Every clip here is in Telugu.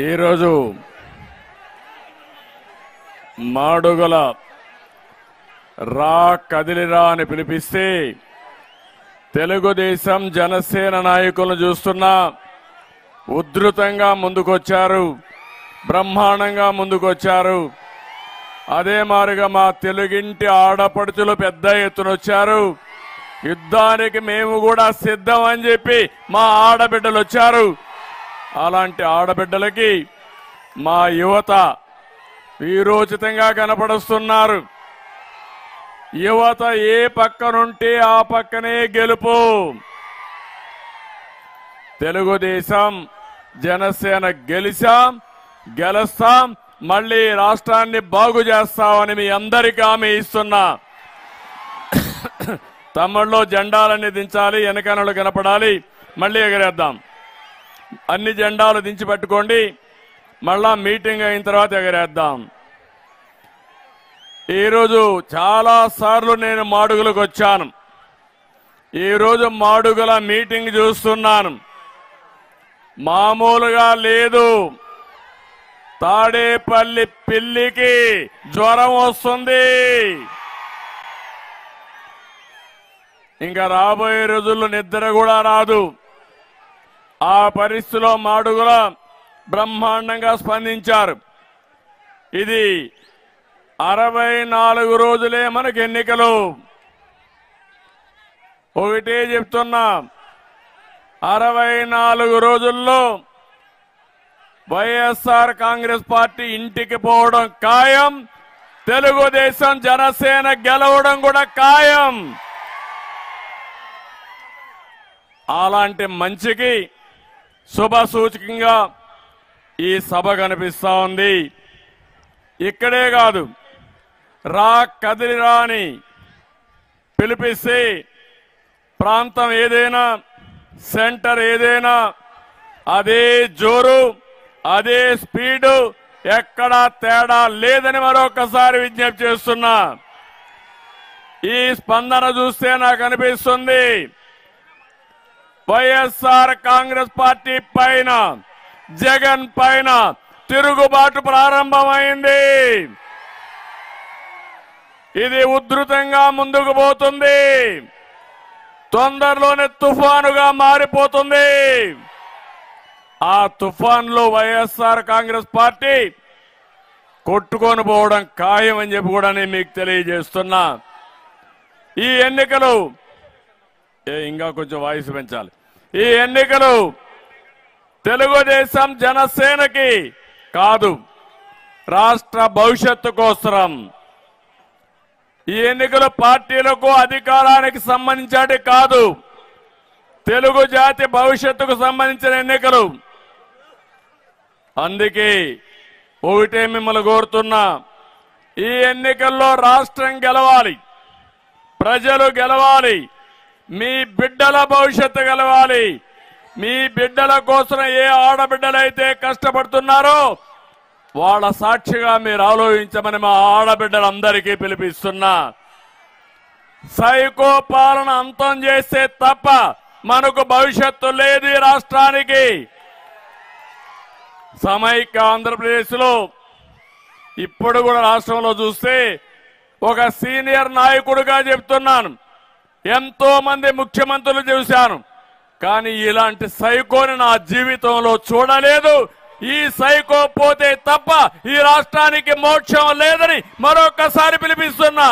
ఈరోజు మాడుగుల రా కదిలిరా అని పిలిపిస్తే తెలుగుదేశం జనసేన నాయకులను చూస్తున్నా ఉధృతంగా ముందుకొచ్చారు, బ్రహ్మాండంగా ముందుకొచ్చారు. అదే మారుగా మా తెలుగింటి ఆడపడుచులు పెద్ద ఎత్తున వచ్చారు. యుద్ధానికి మేము కూడా సిద్ధం అని చెప్పి మా ఆడబిడ్డలు వచ్చారు. అలాంటి ఆడబిడ్డలకి మా యువత వీరోచితంగా కనపడుస్తున్నారు. యువత ఏ పక్కనుంటే ఆ పక్కనే గెలుపు. తెలుగుదేశం జనసేన గెలుస్తాం, మళ్ళీ రాష్ట్రాన్ని బాగు చేస్తామని మీ అందరికీ హామీ ఇస్తున్నా. తమ్ముళ్ళు జెండాలన్నీ దించాలి, వెనకనలు కనపడాలి, మళ్ళీ ఎగరేద్దాం. అన్ని జెండాలు దించి పెట్టుకోండి, మళ్ళా మీటింగ్ అయిన తర్వాత ఎగరేద్దాం. ఈరోజు చాలా సార్లు నేను మాడుగులకు వచ్చాను. ఈరోజు మాడుగుల మీటింగ్ చూస్తున్నాను. మామూలుగా లేదు. తాడేపల్లి పిల్లికి జ్వరం వస్తుంది. ఇంకా రాబోయే రోజుల్లో నిద్ర కూడా రాదు. ఆ పరిస్థితిలో మాడుగుల బ్రహ్మాండంగా స్పందించారు. ఇది 64 రోజులే మనకు ఎన్నికలు. ఒకటే చెప్తున్నా, 64 రోజుల్లో వైఎస్ఆర్ కాంగ్రెస్ పార్టీ ఇంటికి పోవడం ఖాయం, తెలుగుదేశం జనసేన గెలవడం కూడా ఖాయం. అలాంటి మంచికి శుభ సూచకంగా ఈ సభ కనిపిస్తా ఉంది. ఇక్కడే కాదు, రా కదిలిరా అని పిలిపిస్తే ప్రాంతం ఏదైనా, సెంటర్ ఏదైనా అదే జోరు, అదే స్పీడు, ఎక్కడా తేడా లేదని మరొకసారి విజ్ఞప్తి చేస్తున్నా. ఈ స్పందన చూస్తే నాకు అనిపిస్తుంది వైఎస్ఆర్ కాంగ్రెస్ పార్టీ పైన, జగన్ పైన తిరుగుబాటు ప్రారంభమైంది. ఇది ఉధృతంగా ముందుకు పోతుంది. తొందరలోనే తుఫానుగా మారిపోతుంది. ఆ తుఫాన్లో వైఎస్ఆర్ కాంగ్రెస్ పార్టీ కొట్టుకొని పోవడం ఖాయం అని చెప్పి కూడా నేను మీకు తెలియజేస్తున్నా. ఈ ఎన్నికలు ఇంకా కొంచెం వాయిస్ పెంచాలి. ఈ ఎన్నికలు తెలుగుదేశం జనసేనకి కాదు, రాష్ట్ర భవిష్యత్తు కోసం. ఈ ఎన్నికలు పార్టీలకు అధికారానికి సంబంధించి కాదు, తెలుగు జాతి భవిష్యత్తుకు సంబంధించిన ఎన్నికలు. అందుకే ఒకటే మిమ్మల్ని కోరుతున్నా, ఈ ఎన్నికల్లో రాష్ట్రం గెలవాలి, ప్రజలు గెలవాలి, మీ బిడ్డల భవిష్యత్తు గెలవాలి. మీ బిడ్డల కోసం ఏ ఆడబిడ్డలైతే కష్టపడుతున్నారో వాళ్ళ సాక్షిగా మీరు ఆలోచించమని మా ఆడబిడ్డలందరికీ పిలిపిస్తున్నా. సైకో పాలన అంతం చేస్తే తప్ప మనకు భవిష్యత్తు లేదు ఈ రాష్ట్రానికి. సమైక్య ఆంధ్రప్రదేశ్లో ఇప్పుడు కూడా రాష్ట్రంలో చూస్తే ఒక సీనియర్ నాయకుడిగా చెప్తున్నాను, ఎంతో మంది ముఖ్యమంత్రులు చూశాను, కానీ ఇలాంటి సైకోని నా జీవితంలో చూడలేదు. ఈ సైకో పోతే తప్ప ఈ రాష్ట్రానికి మోక్షం లేదని మరొకసారి పిలిపిస్తున్నా.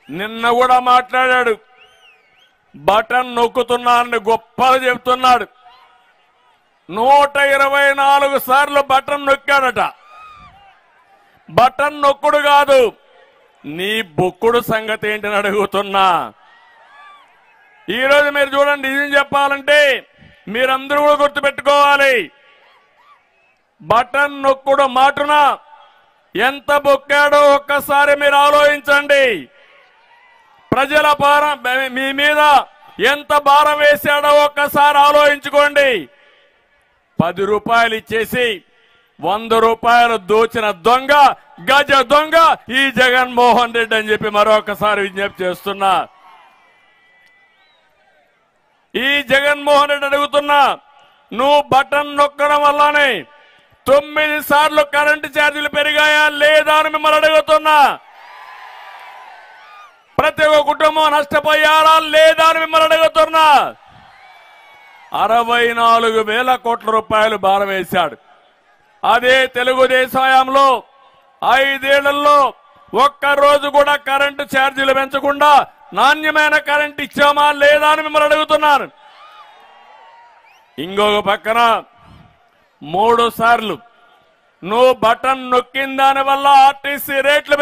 నిన్న కూడా మాట్లాడాడు, బటన్ నొక్కుతున్నానని గొప్పలు చెప్తున్నాడు. 124 సార్లు బటన్ నొక్కాడట. బటన్ నొక్కుడు కాదు, నీ బొక్కుడు సంగతి ఏంటని అడుగుతున్నా. ఈరోజు మీరు చూడండి, నిజం చెప్పాలంటే మీరందరూ కూడా గుర్తుపెట్టుకోవాలి, బటన్ నొక్కుడు మాటున ఎంత బొక్కాడో ఒక్కసారి మీరు ఆలోచించండి. ప్రజల భారం మీ మీద ఎంత భారం వేశాడో ఒక్కసారి ఆలోచించుకోండి. 10 రూపాయలు ఇచ్చేసి 100 రూపాయలు దోచిన దొంగ, గజ దొంగ ఈ జగన్మోహన్ రెడ్డి అని చెప్పి మరొకసారి విజ్ఞప్తి చేస్తున్నా. ఈ జగన్మోహన్ రెడ్డి అడుగుతున్నా, నువ్వు బటన్ నొక్కడం వల్లనే 9 సార్లు కరెంటు ఛార్జీలు పెరిగాయా లేదా అని మిమ్మల్ని అడుగుతున్నా. ప్రతి ఒక్క కుటుంబం నష్టపోయారా లేదా అని మిమ్మల్ని అడుగుతున్నా. 64,000 కోట్ల రూపాయలు భారం వేశాడు. అదే తెలుగుదేశం హయాంలో 5 ఏళ్లలో ఒక్కరోజు కూడా కరెంటు ఛార్జీలు పెంచకుండా నాణ్యమైన కరెంటు ఇచ్చామా లేదా అని మిమ్మల్ని అడుగుతున్నాను. ఇంకొక పక్కన 3 సార్లు నువ్వు బటన్ నొక్కిన దాని వల్ల ఆర్టీసీ రేట్లు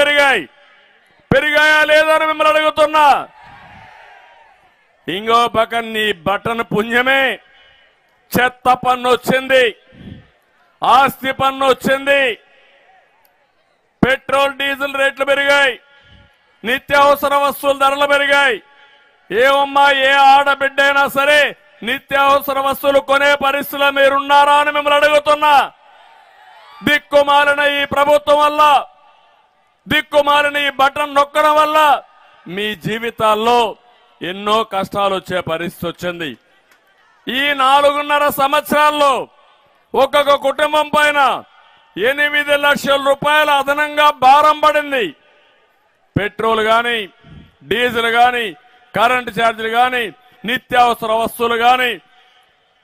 పెరిగాయా లేదా అని మిమ్మల్ని అడుగుతున్నా. ఇంకో పక్కన నీ బటన్ పుణ్యమే చెత్త పన్ను వచ్చింది, ఆస్తి పన్ను వచ్చింది, పెట్రోల్ డీజిల్ రేట్లు పెరిగాయి, నిత్యావసర వస్తువుల ధరలు పెరిగాయి. ఏమమ్మా, ఏ ఆడబిడ్డైనా సరే నిత్యావసర వస్తువులు కొనే పరిస్థితిలో మీరున్నారా అని మిమ్మల్ని అడుగుతున్నా. దిక్కుమాలిన ఈ ప్రభుత్వం వల్ల, దిక్కుమాలిన ఈ బటన్ నొక్కడం వల్ల మీ జీవితాల్లో ఎన్నో కష్టాలు వచ్చే పరిస్థితి వచ్చింది. ఈ 4.5 సంవత్సరాల్లో ఒక్కొక్క కుటుంబం పైన 8 లక్షల రూపాయల అదనంగా భారం పడింది. పెట్రోల్ గాని, డీజిల్ గాని, కరెంటు ఛార్జీలు గాని, నిత్యావసర వస్తువులు గాని,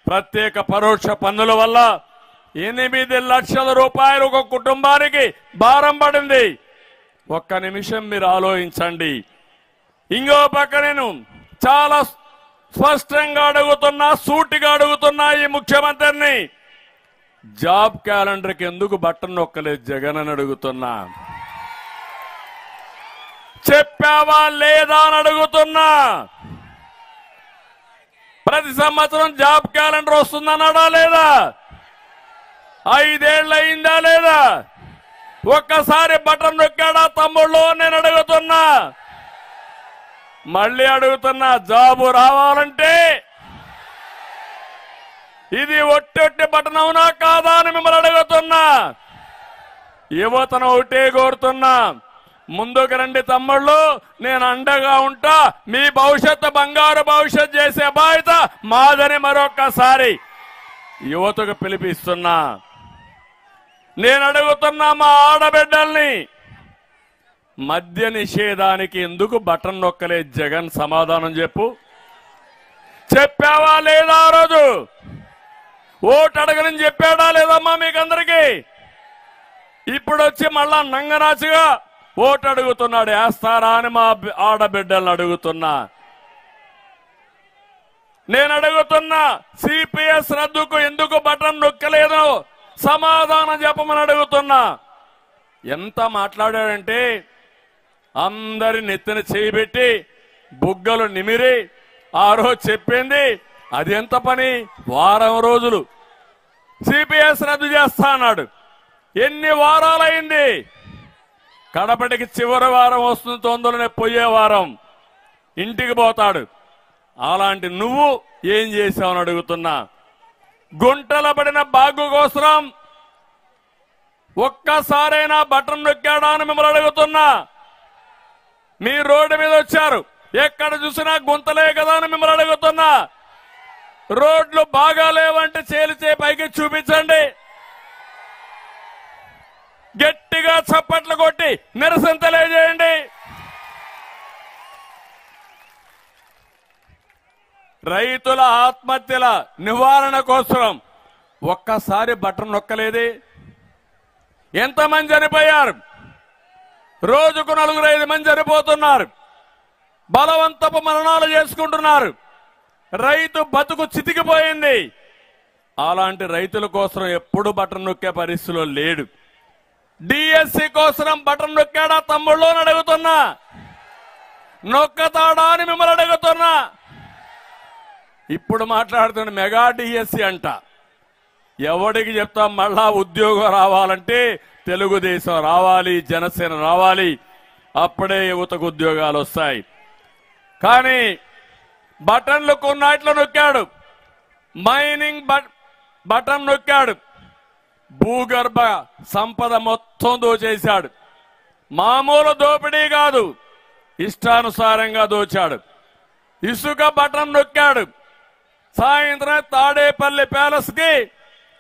ప్రత్యేక పరోక్ష పన్నుల వల్ల 8 లక్షల రూపాయలు ఒక కుటుంబానికి భారం పడింది. ఒక్క నిమిషం మీరు ఆలోచించండి. ఇంకో పక్క నేను చాలా స్పష్టంగా అడుగుతున్నా, సూటిగా అడుగుతున్నా ఈ ముఖ్యమంత్రిని, జాబ్ క్యాలెండర్కి ఎందుకు బటన్ నొక్కలేదు జగన్ అని అడుగుతున్నా. చెప్పావా లేదా అని అడుగుతున్నా. ప్రతి సంవత్సరం జాబ్ క్యాలెండర్ వస్తుందన్నాడా లేదా? 5 ఏళ్ళు అయిందా లేదా? ఒక్కసారి బటన్ నొక్కాడా తమ్ముళ్ళు నేను అడుగుతున్నా. మళ్ళీ అడుగుతున్నా, జాబు రావాలంటే ఇది ఒట్టి బటన్ అవునా కాదా అని మిమ్మల్ని అడుగుతున్నా. యువతను ఒకటే కోరుతున్నా, ముందుకు రండి తమ్ముళ్ళు, నేను అండగా ఉంటా, మీ భవిష్యత్తు బంగారు భవిష్యత్తు చేసే బాధ్యత మాదని మరొక్కసారి యువతకు పిలిపిస్తున్నా. నేను అడుగుతున్నా మా ఆడబిడ్డల్ని, మద్య నిషేధానికి ఎందుకు బటన్ నొక్కలేదు జగన్? సమాధానం చెప్పు. చెప్పావా లేదా? ఆ రోజు ఓటు అడగనని చెప్పాడా లేదమ్మా మీకందరికీ? ఇప్పుడు వచ్చి మళ్ళా నంగనాచిగా ఓటు అడుగుతున్నాడు. వేస్తారా అని మా ఆడబిడ్డలను అడుగుతున్నా. నేను అడుగుతున్నా, సిపిఎస్ రద్దుకు ఎందుకు బటన్ నొక్కలేదు? సమాధానం చెప్పమని అడుగుతున్నా. ఎంత మాట్లాడాడంటే అందరి నెత్తిన చేయబెట్టి బుగ్గలు నిమిరి ఆ రోజు చెప్పింది అది ఎంత పని? వారం రోజులు సిపిఎస్ రద్దు చేస్తా అన్నాడు. ఎన్ని వారాలైంది? కడపటికి చివరి వారం వస్తుంది, తొందరనే పోయే వారం ఇంటికి పోతాడు. అలాంటి నువ్వు ఏం చేశావని అడుగుతున్నా. గుంటల పడిన బాగు కోసం ఒక్కసారైనా బటన్ నొక్కాడా అని మిమ్మల్ని అడుగుతున్నా. మీ రోడ్డు మీద వచ్చారు, ఎక్కడ చూసినా గుంతలే కదా అని మిమ్మల్ని అడుగుతున్నా. రోడ్లు బాగా లేవంటే చేలిచే పైకి చూపించండి. గట్టిగా చప్పట్లు కొట్టి నిరసన తెలియజేయండి. రైతుల ఆత్మహత్యల నివారణ కోసం ఒక్కసారి బటన్ నొక్కలేదే. ఎంతమంది చనిపోయారు? రోజుకు 4-5 మంది చనిపోతున్నారు. బలవంతపు మరణాలు చేసుకుంటున్నారు. రైతు బతుకు చితికిపోయింది. అలాంటి రైతుల కోసం ఎప్పుడు బటన్ నొక్కే పరిస్థితిలో లేడు. డిఎస్సి కోసం బటన్ నొక్కాడా తమ్ముళ్ళు అని అడుగుతున్నా. నొక్కతాడా అని మిమ్మల్ని అడుగుతున్నా. ఇప్పుడు మాట్లాడుతున్న మెగా డిఎస్సి అంట. ఎవడికి చెప్తాం? మళ్ళా ఉద్యోగం రావాలంటే తెలుగుదేశం రావాలి, జనసేన రావాలి, అప్పుడే యువతకు ఉద్యోగాలు వస్తాయి. కానీ బటన్లు కొన్నాట్లో నొక్కాడు. Mining button నొక్కాడు. భూగర్భ సంపద మొత్తం దోచేశాడు. మామూలు దోపిడీ కాదు, ఇష్టానుసారంగా దోచాడు. ఇసుక బటన్ నొక్కాడు. సాయంత్రం తాడేపల్లి ప్యాలెస్ కి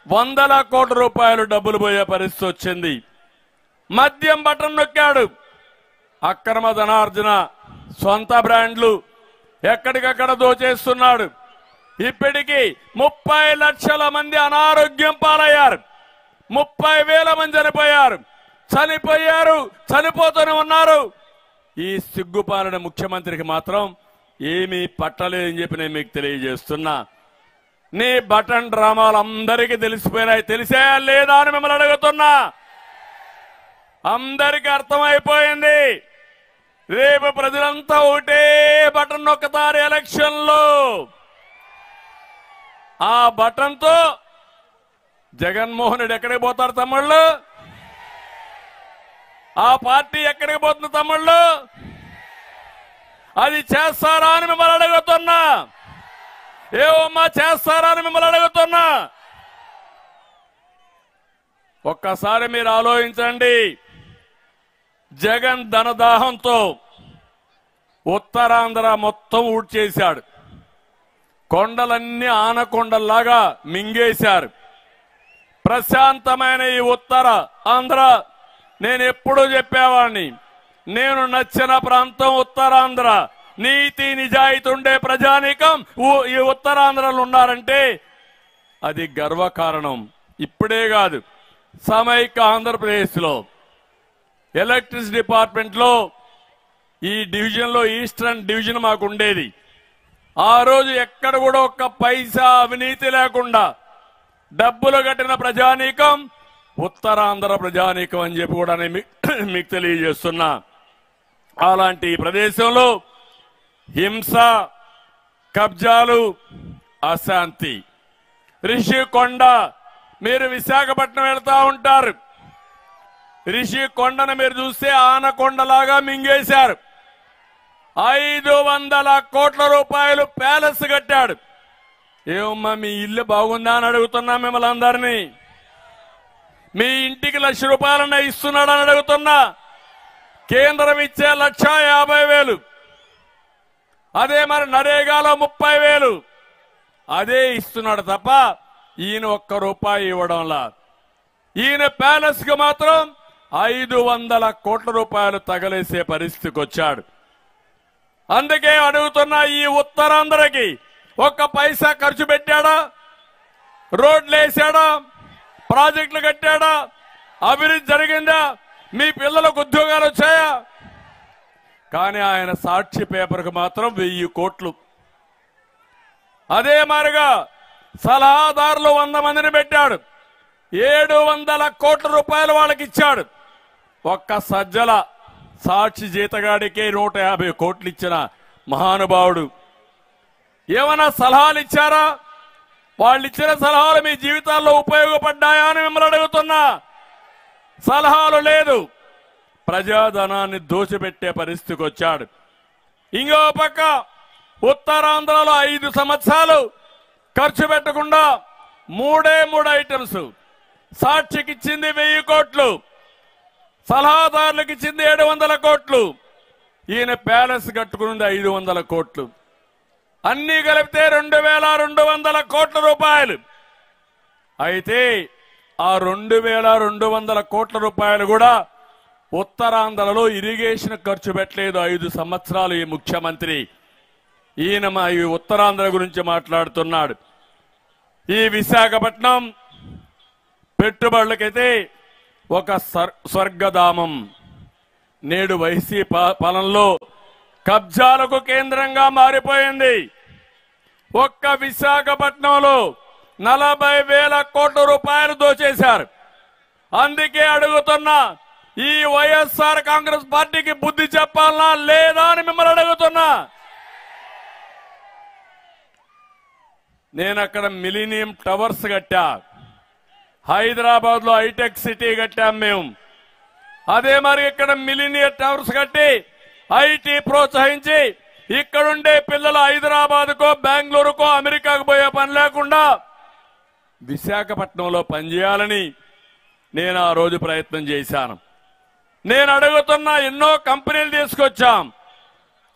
వందల కోట్ల రూపాయలు డబ్బులు పోయే పరిస్థితి వచ్చింది. మద్యం బటన్ నొక్కాడు. అక్రమ ధనార్జన, సొంత బ్రాండ్లు ఎక్కడికక్కడ దోచేస్తున్నాడు. ఇప్పటికీ 30 లక్షల మంది అనారోగ్యం పాలయ్యారు. 30,000 మంది చనిపోయారు, చనిపోతూనే ఉన్నారు. ఈ సిగ్గుపాలన ముఖ్యమంత్రికి మాత్రం ఏమీ పట్టలేదని చెప్పి నేను మీకు తెలియజేస్తున్నా. నీ బటన్ డ్రామాలు అందరికీ తెలిసిపోయినాయి. తెలిసాయా లేదా అని మిమ్మల్ని అడుగుతున్నా. అందరికీ అర్థమైపోయింది. రేపు ప్రజలంతా ఒకటే బటన్ నొక్కుతారు ఎలక్షన్ లో. ఆ బటన్ తో జగన్మోహన్ రెడ్డి ఎక్కడికి పోతారు తమ్ముళ్ళు? ఆ పార్టీ ఎక్కడికి పోతుంది తమ్ముళ్ళు? అది చేస్తారా అని మిమ్మల్ని అడుగుతున్నా. ఏమమ్మా చేస్తారా అని మిమ్మల్ని అడుగుతున్నా. ఒక్కసారి మీరు ఆలోచించండి. జగన్ ధనదాహంతో ఉత్తరాంధ్ర మొత్తం ఊడ్చేశాడు. కొండలన్నీ ఆనకొండల్లాగా మింగేశారు. ప్రశాంతమైన ఈ ఉత్తర ఆంధ్ర, నేను ఎప్పుడూ చెప్పేవాడిని, నేను నచ్చిన ప్రాంతం ఉత్తరాంధ్ర. నీతి నిజాయితీ ఉండే ప్రజానీకం ఈ ఉత్తరాంధ్రలో ఉన్నారంటే అది గర్వకారణం. ఇప్పుడే కాదు, సమైక్య ఆంధ్రప్రదేశ్ లో ఎలక్ట్రిసిటీ డిపార్ట్మెంట్ లో ఈ డివిజన్ లో ఈస్టర్న్ డివిజన్ మాకు ఉండేది. ఆ రోజు ఎక్కడ కూడా ఒక్క పైసా అవినీతి లేకుండా డబ్బులు కట్టిన ప్రజానీకం ఉత్తరాంధ్ర ప్రజానీకం అని చెప్పి కూడా మీకు తెలియజేస్తున్నా. అలాంటి ప్రదేశంలో హింస, కబ్జాలు, అశాంతి. రిషికొండ, మీరు విశాఖపట్నం వెళ్తా ఉంటారు. రిషికొండను మీరు చూస్తే ఆనకొండలాగా మింగేశారు. 500 కోట్ల రూపాయలు ప్యాలెస్ కట్టాడు. ఏమమ్మా మీ ఇల్లు బాగుందా అని అడుగుతున్నా మిమ్మల్ని అందరినీ. మీ ఇంటికి 1,00,000 రూపాయలన్నా ఇస్తున్నాడని అడుగుతున్నా. కేంద్రం ఇచ్చే 1,50,000. అదే మరి నరేగాలో 30,000 అదే ఇస్తున్నాడు తప్ప ఈయన ₹1 ఇవ్వడంలా. ఈయన ప్యాలెస్ కు మాత్రం 500 కోట్ల రూపాయలు తగలేసే పరిస్థితికి వచ్చాడు. అందుకే అడుగుతున్నా, ఈ ఉత్తరాంధ్రకి 1 పైసా ఖర్చు పెట్టాడా? రోడ్లు వేసాడా? ప్రాజెక్టులు కట్టాడా? అభివృద్ధి జరిగిందా? మీ పిల్లలకు ఉద్యోగాలు వచ్చాయా? కానీ ఆయన సాక్షి పేపర్కు మాత్రం 1000 కోట్లు. అదే మారిగా సలహాదారులు 100 మందిని పెట్టాడు. 700 కోట్ల రూపాయలు వాళ్ళకి ఇచ్చాడు. ఒక్క సజ్జల సాక్షి జీతగాడికే 150 కోట్లు ఇచ్చిన మహానుభావుడు. ఏమైనా సలహాలు ఇచ్చారా? వాళ్ళు ఇచ్చిన సలహాలు మీ జీవితాల్లో ఉపయోగపడ్డాయా అని మిమ్మల్ని అడుగుతున్నా. సలహాలు లేదు. ప్రజాధనాన్ని దోచిపెట్టే పరిస్థితికి వచ్చాడు. ఇంకో పక్క ఉత్తరాంధ్రలో 5 సంవత్సరాలు ఖర్చు పెట్టకుండా 3 ఐటమ్స్. సాక్షికి ఇచ్చింది 1000 కోట్లు, సలహాదారులకు ఇచ్చింది 700 కోట్లు, ఈయన ప్యాలెస్ కట్టుకున్నది 500 కోట్లు. అన్ని కలిపితే 2,200 కోట్ల రూపాయలు. అయితే ఆ 2,200 కోట్ల రూపాయలు కూడా ఉత్తరాంధ్రలో ఇరిగేషన్ ఖర్చు పెట్టలేదు 5 సంవత్సరాలు ఈ ముఖ్యమంత్రి. ఈయన మా ఈ ఉత్తరాంధ్ర గురించి మాట్లాడుతున్నాడు. ఈ విశాఖపట్నం పెట్టుబడులకైతే ఒక స్వర్గధామం. నేడు వైసీపీ పాలనలో కబ్జాలకు కేంద్రంగా మారిపోయింది. ఒక్క విశాఖపట్నంలో 40,000 కోట్ల రూపాయలు దోచేశారు. అందుకే అడుగుతున్నా, ఈ వైఎస్ఆర్ కాంగ్రెస్ పార్టీకి బుద్ధి చెప్పాలనా లేదా అని మిమ్మల్ని అడుగుతున్నా. నేను అక్కడ మిలీనియం టవర్స్ కట్టా, హైదరాబాద్ లో హైటెక్ సిటీ కట్టాం మేము. అదే మరి ఇక్కడ మిలీనియం టవర్స్ కట్టి ఐటీ ప్రోత్సహించి ఇక్కడుండే పిల్లలు హైదరాబాద్కో బెంగళూరుకో అమెరికాకు పోయే పని లేకుండా విశాఖపట్నంలో పనిచేయాలని నేను ఆ రోజు ప్రయత్నం చేశాను. నేను అడుగుతున్నా, ఎన్నో కంపెనీలు తీసుకొచ్చాం.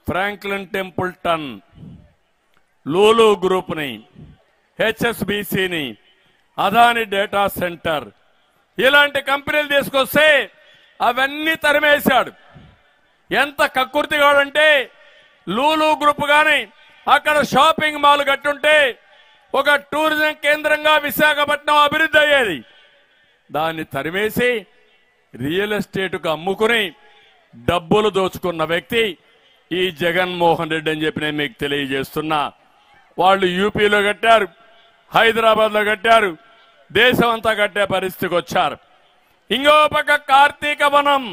ఫ్రాంక్లిన్ టెంపుల్టన్, లూలు గ్రూప్ని, హెచ్ఎస్బిసిని, అదాని డేటా సెంటర్ ఇలాంటి కంపెనీలు తీసుకొస్తే అవన్నీ తరిమేశాడు. ఎంత కక్కుర్తిగాడంటే లూలు గ్రూప్ గాని అక్కడ షాపింగ్ మాల్ కట్టుంటే ఒక టూరిజం కేంద్రంగా విశాఖపట్నం అభివృద్ధి అయ్యేది. దాన్ని తరిమేసి రియల్ ఎస్టేట్కు అమ్ముకుని డబ్బులు దోచుకున్న వ్యక్తి ఈ జగన్మోహన్ రెడ్డి అని చెప్పి నేను మీకు తెలియజేస్తున్నా. వాళ్ళు యూపీలో కట్టారు, హైదరాబాద్లో కట్టారు, దేశం అంతా కట్టే పరిస్థితికి వచ్చారు. ఇంకో పక్క కార్తీక వనం,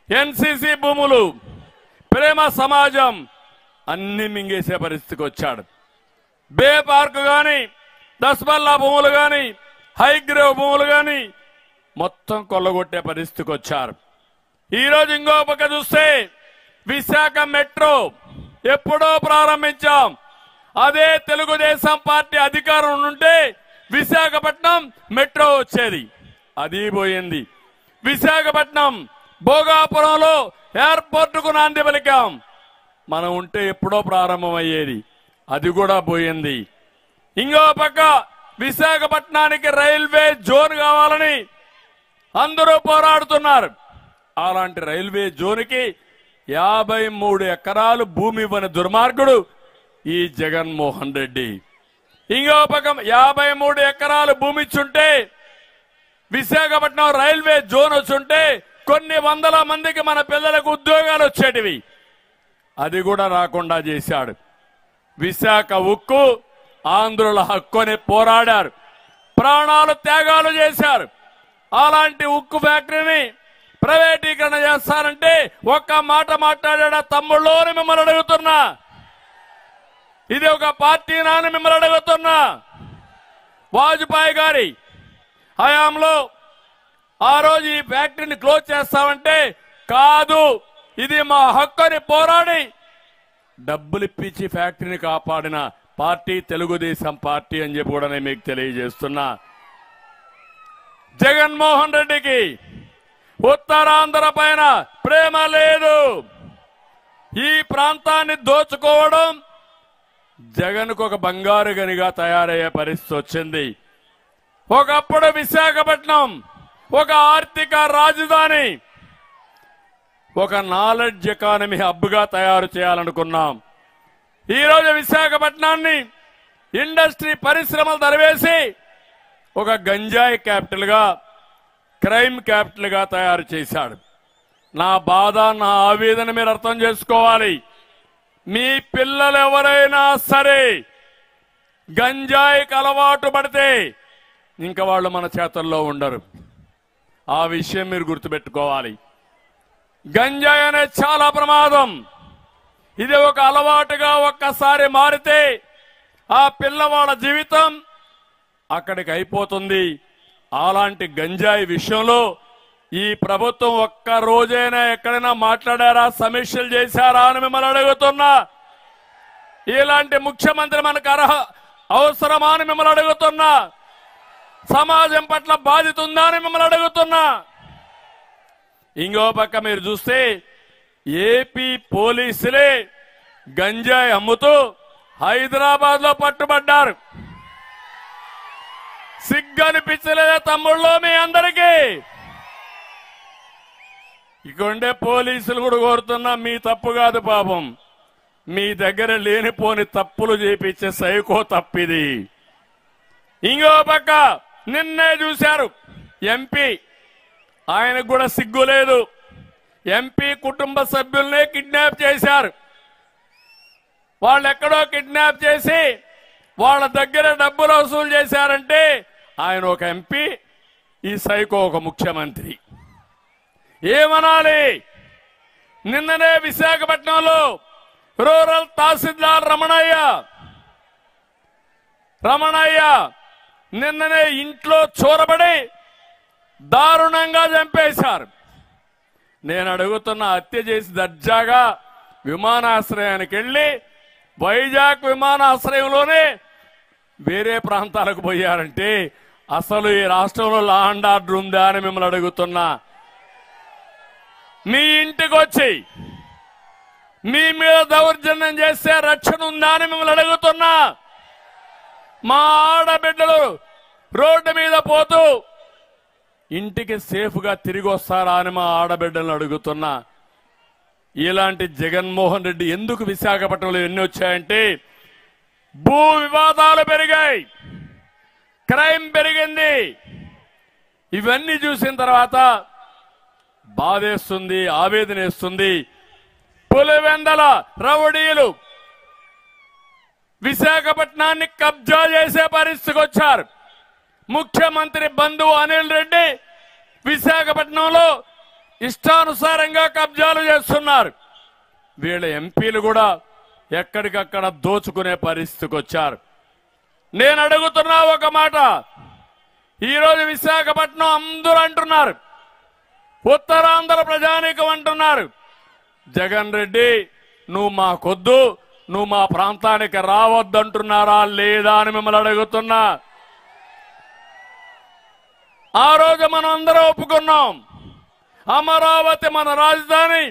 ఎన్సీసీ భూములు, ప్రేమ సమాజం అన్ని మింగేసే పరిస్థితికి వచ్చాడు. బే పార్క్ గాని, దస్బల్లా భూములు గాని, హైగ్రేవ్ భూములు గాని మొత్తం కొల్లగొట్టే పరిస్థితికి వచ్చారు. ఈరోజు ఇంకో పక్క చూస్తే విశాఖ మెట్రో ఎప్పుడో ప్రారంభించాం. అదే తెలుగుదేశం పార్టీ అధికారం ఉంటే విశాఖపట్నం మెట్రో వచ్చేది, అది పోయింది. విశాఖపట్నం భోగాపురంలో ఎయిర్పోర్టుకు నాంది పలికాం, మనం ఉంటే ఎప్పుడో ప్రారంభమయ్యేది, అది కూడా పోయింది. ఇంకో పక్క విశాఖపట్నానికి రైల్వే జోన్ కావాలని అందరూ పోరాడుతున్నారు. అలాంటి రైల్వే జోన్కి 53 ఎకరాలు భూమి ఇవ్వని దుర్మార్గుడు ఈ జగన్మోహన్ రెడ్డి. ఇంకో పక్క 53 ఎకరాలు భూమి ఇచ్చుంటే విశాఖపట్నం రైల్వే జోన్ వచ్చుంటే కొన్ని వందల మందికి మన పిల్లలకు ఉద్యోగాలు వచ్చేటివి, అది కూడా రాకుండా చేశాడు. విశాఖ ఉక్కు ఆంధ్రుల హక్కుని పోరాడారు, ప్రాణాలు త్యాగాలు చేశారు. అలాంటి ఉక్కు ఫ్యాక్టరీని ప్రైవేటీకరణ చేస్తారంటే ఒక్క మాట మాట్లాడా తమ్ముళ్ళోని మిమ్మల్ని అడుగుతున్నా, ఇది ఒక పార్టీ నాని మిమ్మల్ని అడుగుతున్నా. వాజ్పేయి గారి హయాంలో ఆ రోజు ఈ ఫ్యాక్టరీని క్లోజ్ చేస్తామంటే కాదు, ఇది మా హక్కుని పోరాడి డబ్బులు ఇప్పించి ఫ్యాక్టరీని కాపాడిన పార్టీ తెలుగుదేశం పార్టీ అని చెప్పి కూడా నేను మీకు తెలియజేస్తున్నా. జగన్మోహన్ రెడ్డికి ఉత్తరాంధ్ర పైన ప్రేమ లేదు. ఈ ప్రాంతాన్ని దోచుకోవడం జగన్కు ఒక బంగారు గనిగా తయారయ్యే పరిస్థితి వచ్చింది. ఒకప్పుడు విశాఖపట్నం ఒక ఆర్థిక రాజధాని, ఒక నాలెడ్జ్ ఎకానమీ హబ్గా తయారు చేయాలనుకున్నాం. ఈరోజు విశాఖపట్నాన్ని ఇండస్ట్రీ పరిశ్రమలు తరివేసి ఒక గంజాయి క్యాపిటల్ గా, క్రైమ్ క్యాపిటల్ గా తయారు చేశాడు. నా బాధ, నా ఆవేదన మీరు అర్థం చేసుకోవాలి. మీ పిల్లలు ఎవరైనా సరే గంజాయికి అలవాటు పడితే ఇంకా వాళ్ళు మన చేతుల్లో ఉండరు. ఆ విషయం మీరు గుర్తుపెట్టుకోవాలి. గంజాయి అనేది చాలా ప్రమాదం. ఇది ఒక అలవాటుగా ఒక్కసారి మారితే ఆ పిల్లవాళ్ళ జీవితం అక్కడికి అయిపోతుంది. అలాంటి గంజాయి విషయంలో ఈ ప్రభుత్వం ఒక్క రోజైనా ఎక్కడైనా మాట్లాడారా, సమీక్షలు చేశారా అని మిమ్మల్ని అడుగుతున్నా. ఇలాంటి ముఖ్యమంత్రి మనకు అవసరమా అని మిమ్మల్ని అడుగుతున్నా. సమాజం పట్ల బాధ్యత ఉందా అని మిమ్మల్ని అడుగుతున్నా. ఇంకో పక్క మీరు చూస్తే ఏపీ పోలీసులే గంజాయి అమ్ముతూ హైదరాబాద్ లో పట్టుబడ్డారు. సిగ్గనిపించలేదా తమ్ముళ్ళో మీ అందరికీ? ఇక్కడుండే పోలీసులు కూడా కోరుతున్నా, మీ తప్పు కాదు పాపం, మీ దగ్గర లేనిపోని తప్పులు చేపించే సైకో తప్పిది. ఇంకో పక్క నిన్నే చూశారు ఎంపీ, ఆయనకు కూడా సిగ్గు లేదు. ఎంపీ కుటుంబ సభ్యుల్నే కిడ్నాప్ చేశారు. వాళ్ళు ఎక్కడో కిడ్నాప్ చేసి వాళ్ళ దగ్గర డబ్బులు వసూలు చేశారంటే ఆయన ఒక ఎంపీ, ఈ సైకో ఒక ముఖ్యమంత్రి. ఏమనాలి? నిన్ననే విశాఖపట్నంలో రూరల్ తహసీల్దార్ రమణయ్య నిన్ననే ఇంట్లో చొరబడి దారుణంగా చంపేశారు. నేను అడుగుతున్న, హత్య చేసి దర్జాగా విమానాశ్రయానికి వెళ్లి వైజాగ్ విమానాశ్రయంలోనే వేరే ప్రాంతాలకు పోయారంటే అసలు ఈ రాష్ట్రంలో లా అండ్ ఆర్డర్ ఉందా అని మిమ్మల్ని అడుగుతున్నా. మీ ఇంటికి వచ్చి మీ మీద దౌర్జన్యం చేస్తే రక్షణ ఉందా అని మిమ్మల్ని అడుగుతున్నా. మా ఆడబిడ్డలు రోడ్డు మీద పోతూ ఇంటికి సేఫ్గా తిరిగి వస్తారా అని మా ఆడబిడ్డలను అడుగుతున్నా. ఇలాంటి జగన్మోహన్ రెడ్డి ఎందుకు విశాఖపట్నంలో ఎన్ని వచ్చాయంటే భూ వివాదాలు పెరిగాయి, క్రైమ్ పెరిగింది. ఇవన్నీ చూసిన తర్వాత బాధేస్తుంది, ఆవేదన వేస్తుంది. పులివెందల రౌడీలు విశాఖపట్నాన్ని కబ్జా చేసే పరిస్థితికి వచ్చారు. ముఖ్యమంత్రి బంధువు అనిల్ రెడ్డి విశాఖపట్నంలో ఇష్టానుసారంగా కబ్జాలు చేస్తున్నారు. వీళ్ళ ఎంపీలు కూడా ఎక్కడికక్కడ దోచుకునే పరిస్థితికి వచ్చారు. నేను అడుగుతున్నా ఒక మాట. ఈరోజు విశాఖపట్నం అందరూ అంటున్నారు, ఉత్తరాంధ్ర ప్రజానీకం అంటున్నారు, జగన్ రెడ్డి నువ్వు మాకొద్దు, నువ్వు మా ప్రాంతానికి రావద్దంటున్నారా లేదా అని మిమ్మల్ని అడుగుతున్నా. ఆ రోజు మనం అందరం ఒప్పుకున్నాం, అమరావతి మన రాజధాని,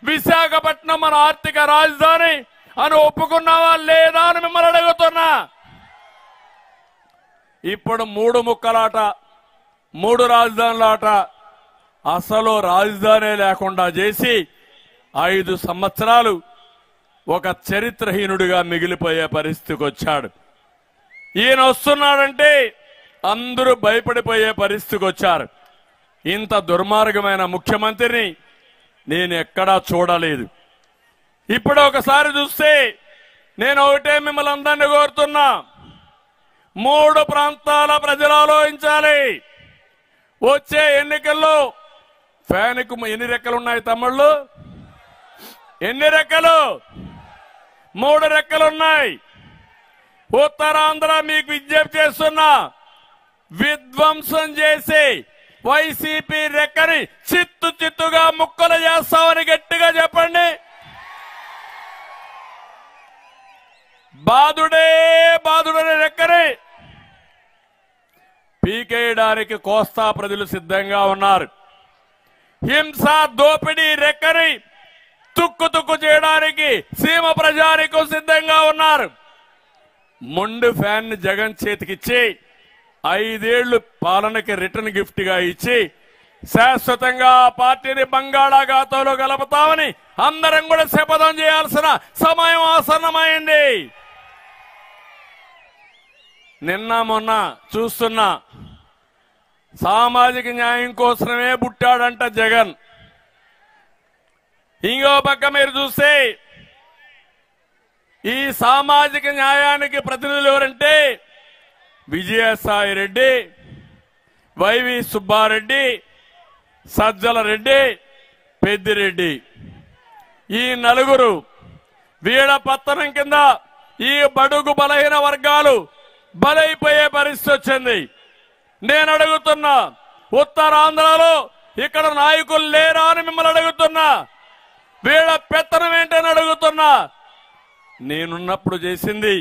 విశాఖపట్నం మన ఆర్థిక రాజధాని అని ఒప్పుకున్నావా లేదా అని మిమ్మల్ని అడుగుతున్నా. ఇప్పుడు 3 ముక్కలాట, 3 రాజధానులాట, అసలు రాజధాని లేకుండా చేసి 5 సంవత్సరాలు ఒక చరిత్రహీనుడిగా మిగిలిపోయే పరిస్థితికి వచ్చాడు. ఈయన వస్తున్నాడంటే అందరూ భయపడిపోయే పరిస్థితికి వచ్చారు. ఇంత దుర్మార్గమైన ముఖ్యమంత్రిని నేను ఎక్కడా చూడలేదు. ఇప్పుడు ఒకసారి చూస్తే నేను ఒకటే మిమ్మల్ని అందరినీ కోరుతున్నా, 3 ప్రాంతాల ప్రజలు ఆలోచించాలి. వచ్చే ఎన్నికల్లో ఫ్యాన్కు ఎన్ని రెక్కలున్నాయి తమ్ముళ్ళు? ఎన్ని రెక్కలు? 3 రెక్కలున్నాయి. ఉత్తరాంధ్ర మీకు విజ్ఞప్తి చేస్తున్నా, విధ్వంసం చేసి వైసీపీ రెక్కని చిత్తుగా ముక్కలు చేస్తామని గట్టిగా చెప్పండి. బాదుడనే రెక్కని పీకేయడానికి కోస్తా ప్రజలు సిద్ధంగా ఉన్నారు. హింస దోపిడీ రెక్కని తుక్కు చేయడానికి సీమ ప్రజానికం సిద్ధంగా ఉన్నారు. మొండు ఫ్యాన్ ని జగన్ చేతికిచ్చి 5 ఏళ్లు పాలనకి రిటర్న్ గిఫ్ట్ గా ఇచ్చి శాశ్వతంగా ఆ పార్టీని బంగాళాఖాతంలో కలుపుతామని అందరం కూడా శపథం చేయాల్సిన సమయం ఆసన్నమైంది. నిన్న మొన్న చూస్తున్నా, సామాజిక న్యాయం కోసమే పుట్టాడంట జగన్. ఇంకో పక్క మీరు చూస్తే ఈ సామాజిక న్యాయానికి ప్రతినిధులు ఎవరంటే విజయసాయి రెడ్డి, వైవి సుబ్బారెడ్డి, సజ్జల రెడ్డి, పెద్దిరెడ్డి. ఈ 4 వీళ్ళ పత్తనం కింద ఈ బడుగు బలహీన వర్గాలు బలైపోయే పరిస్థితి వచ్చింది. నేను అడుగుతున్నా, ఉత్తరాంధ్రలో ఇక్కడ నాయకులు లేరా అని మిమ్మల్ని అడుగుతున్నా. వీళ్ళ పెత్తనం ఏంటని అడుగుతున్నా. నేనున్నప్పుడు చేసింది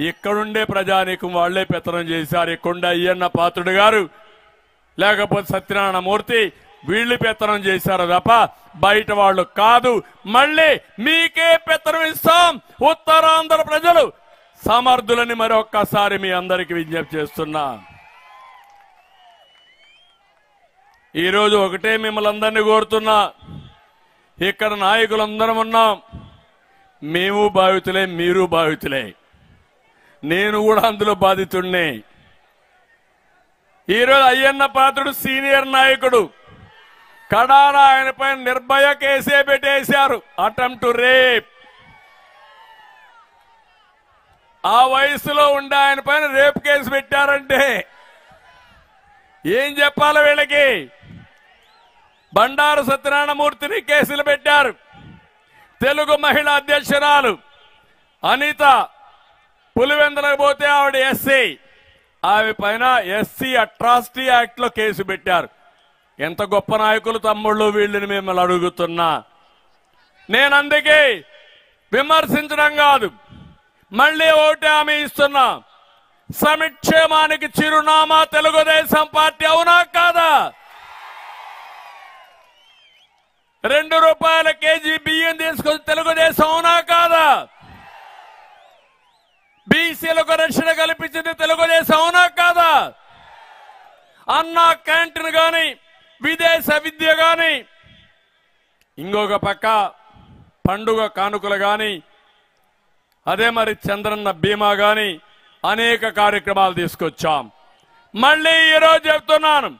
ఇక్కడుండే ప్రజానీకం వాళ్లే పెత్తనం చేశారు. ఇక్కడుండే అయ్యన్న పాత్రుడు గారు లేకపోతే సత్యనారాయణ మూర్తి వీళ్ళు పెత్తనం చేశారు తప్ప బయట వాళ్ళు కాదు. మళ్ళీ మీకే పెత్తనం ఇస్తాం. ఉత్తరాంధ్ర ప్రజలు సమర్థులని మరొక్కసారి మీ అందరికీ విజ్ఞప్తి చేస్తున్నా. ఈరోజు ఒకటే మిమ్మల్ని అందరినీ కోరుతున్నా, ఇక్కడ నాయకులందరం ఉన్నాం, మేము బాధితులే, మీరు బాధితులే, నేను కూడా అందులో బాధితుడినే. ఈరోజు అయ్యన్న పాత్రుడు సీనియర్ నాయకుడు, కడాన ఆయనపై నిర్భయ కేసే పెట్టేశారు, అటెంప్ట్ టు రేప్. ఆ వయసులో ఉండే ఆయన పైన రేప్ కేసు పెట్టారంటే ఏం చెప్పాలి వీళ్ళకి? బండారు సత్యనారాయణమూర్తిని కేసులు పెట్టారు. తెలుగు మహిళా అధ్యక్షురాలు అనిత పులివెందులకు పోతే ఆవిడ ఎస్సీ, ఆమె పైన ఎస్సీ అట్రాసిటీ యాక్ట్ లో కేసు పెట్టారు. ఎంత గొప్ప నాయకులు తమ్ముళ్ళు వీళ్ళని మిమ్మల్ని అడుగుతున్నా. నేను అందుకే విమర్శించడం కాదు, మళ్ళీ ఒకటి హామీ ఇస్తున్నా, సంక్షేమానికి చిరునామా తెలుగుదేశం పార్టీ, అవునా కాదా? ₹2 కేజీ బియ్యం తీసుకొని తెలుగుదేశం అవునా కాదా? బీసీలకు రక్షణ కల్పించింది తెలుగుదేశం అవునా కాదా? అన్నా క్యాంటీన్ గాని, విదేశ విద్య గాని, ఇంకొక పక్క పండుగ కానుకలు గాని, అదే మరి చంద్రన్న బీమా గాని అనేక కార్యక్రమాలు తీసుకొచ్చాం. మళ్ళీ ఈరోజు చెప్తున్నాను,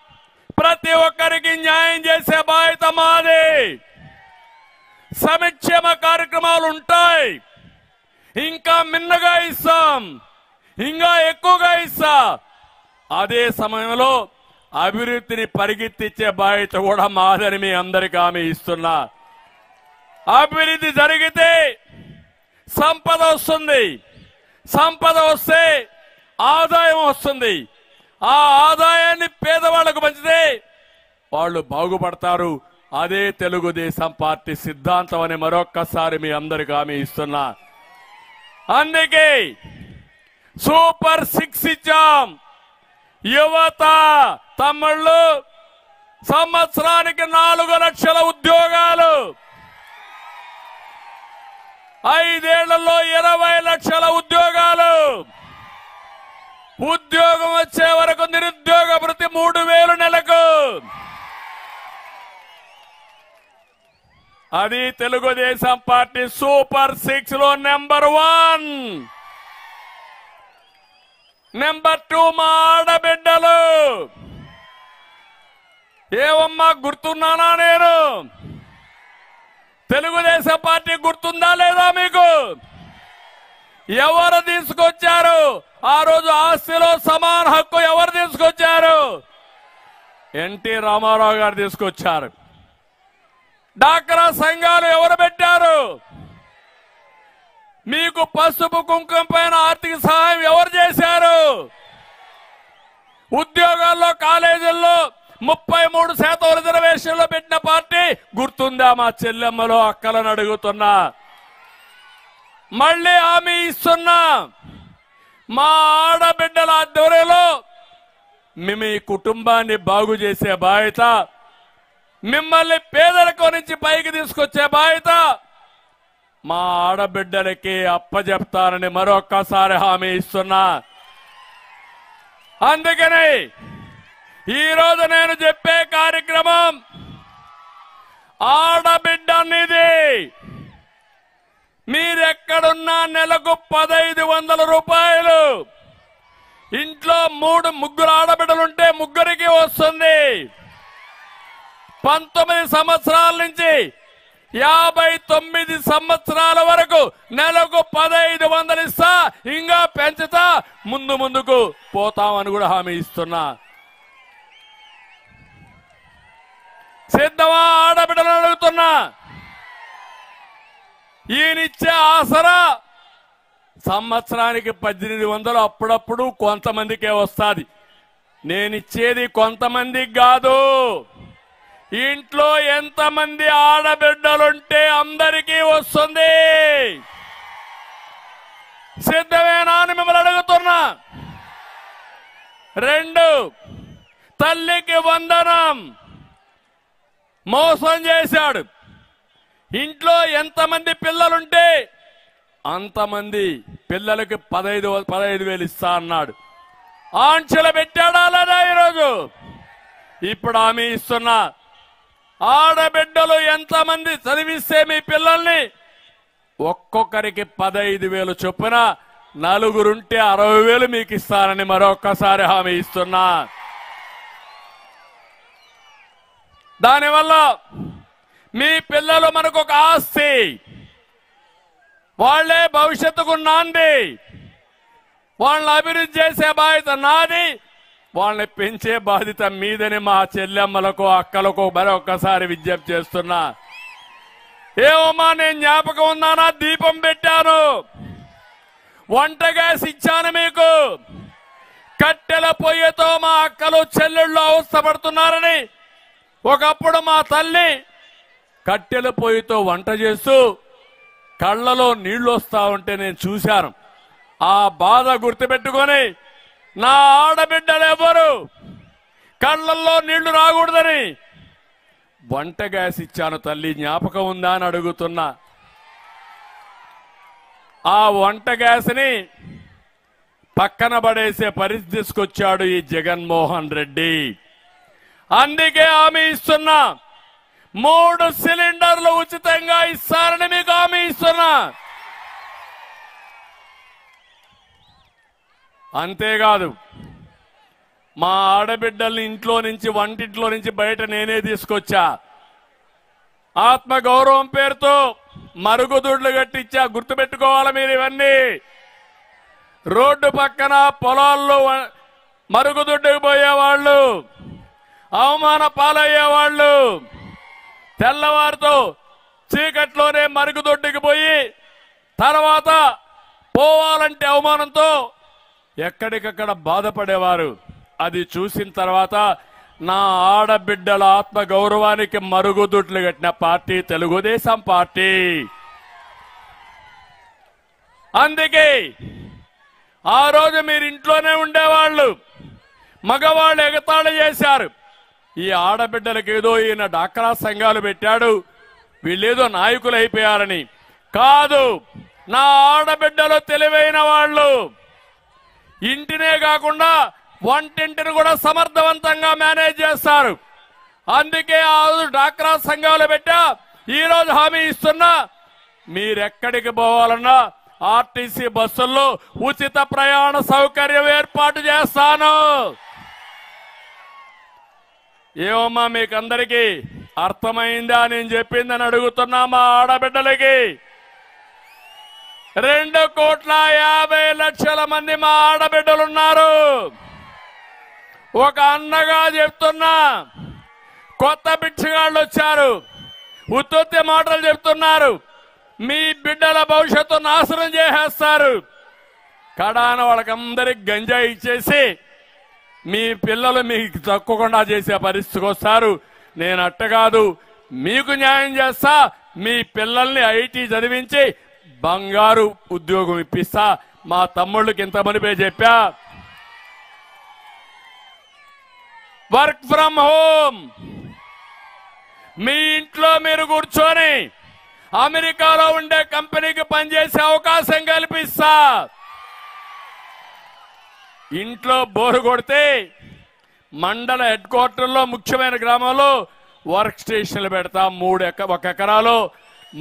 ప్రతి ఒక్కరికి న్యాయం చేసే బాధ్యత మాది. సంక్షేమ కార్యక్రమాలు ఉంటాయి, ఇంకా మిన్నగా ఇస్తాం, ఇంకా ఎక్కువగా ఇస్తా. అదే సమయంలో అభివృద్ధిని పరిగెత్తించే బాధ్యత కూడా మాదని మీ అందరికీ హామీ ఇస్తున్నా. అభివృద్ధి జరిగితే సంపద వస్తుంది, సంపద వస్తే ఆదాయం వస్తుంది. ఆ ఆదాయాన్ని పేదవాళ్లకు పంచితే వాళ్ళు బాగుపడతారు. అదే తెలుగుదేశం పార్టీ సిద్ధాంతం అని మరొక్కసారి మీ అందరికీ హామీ ఇస్తున్నా. అందుకే సూపర్ 6 ఇచ్చాం. యువత తమ్ముళ్ళు సంవత్సరానికి 4 లక్షల ఉద్యోగాలు, 5 ఏళ్లలో 20 లక్షల ఉద్యోగాలు. ఉద్యోగం వచ్చే వరకు నిరుద్యోగ భృతి 3000 నెలకు. అది తెలుగుదేశం పార్టీ సూపర్ 6 లో నెంబర్ 1. నెంబర్ 2 మా ఆడబిడ్డలు. ఏవమ్మా గుర్తున్నానా నేను? తెలుగుదేశం పార్టీ గుర్తుందా లేదా మీకు? ఎవరు తీసుకొచ్చారు ఆ రోజు ఆస్తిలో సమాన హక్కు? ఎవరు తీసుకొచ్చారు? ఎన్టీ రామారావు గారు తీసుకొచ్చారు. డాక్రా సంఘాలు ఎవరు పెట్టారు? మీకు పసుపు కుంకుమ పైన ఆర్థిక సహాయం ఎవరు చేశారు? ఉద్యోగాల్లో కాలేజీల్లో 33% రిజర్వేషన్లు పెట్టిన పార్టీ గుర్తుందా? మా చెల్లెమ్మలో అక్కలను అడుగుతున్నా. మళ్ళీ హామీ ఇస్తున్నా, మా ఆడబిడ్డల ఆధ్వర్యంలో మేము ఈ కుటుంబాన్ని బాగు చేసే బాధ్యత, మిమ్మల్ని పేదరికం నుంచి పైకి తీసుకొచ్చే బాధ్యత మా ఆడబిడ్డలకి అప్పచెప్తానని మరొక్కసారి హామీ ఇస్తున్నా. అందుకని ఈరోజు నేను చెప్పే కార్యక్రమం ఆడబిడ్డ అనేది. మీరెక్కడున్నా నెలకు 1500 రూపాయలు. ఇంట్లో 3 ఆడబిడ్డలుంటే 3కి వస్తుంది. 19 సంవత్సరాల నుంచి 59 సంవత్సరాల వరకు నెలకు 1500 ఇస్తా, ఇంకా పెంచుతా, ముందుకు పోతామని కూడా హామీ ఇస్తున్నా. సిద్ధమా? ఆడబిడ్డలు అడుగుతున్నా. ఈయనిచ్చే ఆసరా సంవత్సరానికి 1800, అప్పుడప్పుడు కొంతమందికే వస్తుంది. నేనిచ్చేది కొంతమందికి కాదు. ఇంట్లో ఎంతమంది ఆడబిడ్డలుంటే అందరికీ వస్తుంది. సిద్ధమేనా అని మిమ్మల్ని అడుగుతున్నా. 2, తల్లికి వందనం. మోసం చేశాడు. ఇంట్లో ఎంతమంది పిల్లలుంటే అంతమంది పిల్లలకి 15,000 ఇస్తా అన్నాడు. ఆంక్షలు పెట్టాడా లేదా? ఈరోజు ఇప్పుడు హామీ ఇస్తున్నా. ఆడబిడ్డలు ఎంతమంది చదివిస్తే మీ పిల్లల్ని ఒక్కొక్కరికి 15,000 చొప్పున, 4 ఉంటే 60,000 మీకు ఇస్తానని మరొక్కసారి హామీ ఇస్తున్నా. దానివల్ల మీ పిల్లలు మనకు ఒక ఆస్తి. వాళ్లే భవిష్యత్తుకు నాంది. వాళ్ళని అభివృద్ధి చేసే బాధ్యత నాది, వాళ్ళని పెంచే బాధ్యత మీదని మా చెల్లెమ్మలకు అక్కలకు మరొకసారి విజ్ఞప్తి చేస్తున్నా. ఏమమ్మా నేను జ్ఞాపకం ఉన్నానా? దీపం పెట్టాను, వంట గ్యాస్ ఇచ్చాను మీకు. కట్టెల పొయ్యితో మా అక్కలు చెల్లెళ్ళు అవస్థపడుతున్నారని ఒకప్పుడు మా తల్లి కట్టెల పొయ్యితో వంట చేస్తూ కళ్ళలో నీళ్లు వస్తా ఉంటే నేను చూశాను. ఆ బాధ గుర్తుపెట్టుకొని నా ఆడబిడ్డలు ఎవరు కళ్ళల్లో నీళ్లు రాకూడదని వంట గ్యాస్ ఇచ్చాను తల్లి, జ్ఞాపకం ఉందా అని అడుగుతున్నా. ఆ వంట గ్యాస్ని పక్కన పడేసే పరిస్థితి తీసుకొచ్చాడు ఈ జగన్మోహన్ రెడ్డి. అందుకే హామీ ఇస్తున్నా, 3 సిలిండర్లు ఉచితంగా ఇస్తారని మీకు హామీ ఇస్తున్నా. అంతేకాదు, మా ఆడబిడ్డల్ని ఇంట్లో నుంచి, వంటింట్లో నుంచి బయట నేనే తీసుకొచ్చా. ఆత్మగౌరవం పేరుతో మరుగుదొడ్లు కట్టించా. గుర్తుపెట్టుకోవాలి మీరు ఇవన్నీ. రోడ్డు పక్కన పొలాల్లో మరుగుదొడ్డుకు పోయేవాళ్ళు, అవమాన పాలయ్యేవాళ్ళు, తెల్లవారితో చీకట్లోనే మరుగుదొడ్డుకు పోయి తర్వాత పోవాలంటే అవమానంతో ఎక్కడికక్కడ బాధపడేవారు. అది చూసిన తర్వాత నా ఆడబిడ్డల ఆత్మ గౌరవానికి మరుగుదొడ్లు కట్టిన పార్టీ తెలుగుదేశం పార్టీ. అందుకే ఆ రోజు మీరు ఇంట్లోనే ఉండేవాళ్ళు, మగవాళ్ళు ఎగతాళి చేశారు. ఈ ఆడబిడ్డలకు ఏదో ఈయన డాక్రా సంఘాలు పెట్టాడు, వీళ్ళేదో నాయకులు అయిపోయారని. కాదు, నా ఆడబిడ్డలు తెలివైన వాళ్ళు. ఇంటినే కాకుండా వంటింటిని కూడా సమర్థవంతంగా మేనేజ్ చేస్తారు. అందుకే ఆ రోజు డాక్రా సంఘాలు పెట్టా. ఈ రోజు హామీ ఇస్తున్నా, మీరెక్కడికి పోవాలన్నా ఆర్టీసీ బస్సుల్లో ఉచిత ప్రయాణ సౌకర్యం ఏర్పాటు చేస్తాను. ఏమమ్మా మీకందరికీ అర్థమైందా నేను చెప్పిందని అడుగుతున్నా. మా ఆడబిడ్డలకి 2,50,00,000 మంది మా ఆడబిడ్డలున్నారు. ఒక అన్నగా చెప్తున్నా, కొత్త బిచ్చగాళ్ళు వచ్చారు, ఉత్తుత్తి మాటలు చెప్తున్నారు, మీ బిడ్డల భవిష్యత్తు నాశనం చేసేస్తారు. కడాన వాళ్ళకందరికి గంజాయి ఇచ్చేసి మీ పిల్లలు మీకు తక్కువకుండా చేసే పరిస్థితికి వస్తారు. నేను అట్ట కాదు, మీకు న్యాయం చేస్తా. మీ పిల్లల్ని ఐటీ చదివించి బంగారు ఉద్యోగం ఇప్పిస్తా. మా తమ్ముళ్ళకి ఇంత మనిపే చెప్పా. వర్క్ ఫ్రమ్ హోమ్, మీ ఇంట్లో మీరు కూర్చొని అమెరికాలో ఉండే కంపెనీకి పనిచేసే అవకాశం కల్పిస్తా. ఇంట్లో బోరు కొడితే మండల హెడ్ క్వార్టర్లో ముఖ్యమైన గ్రామంలో వర్క్ స్టేషన్లు పెడతా. 1 ఎకరాలో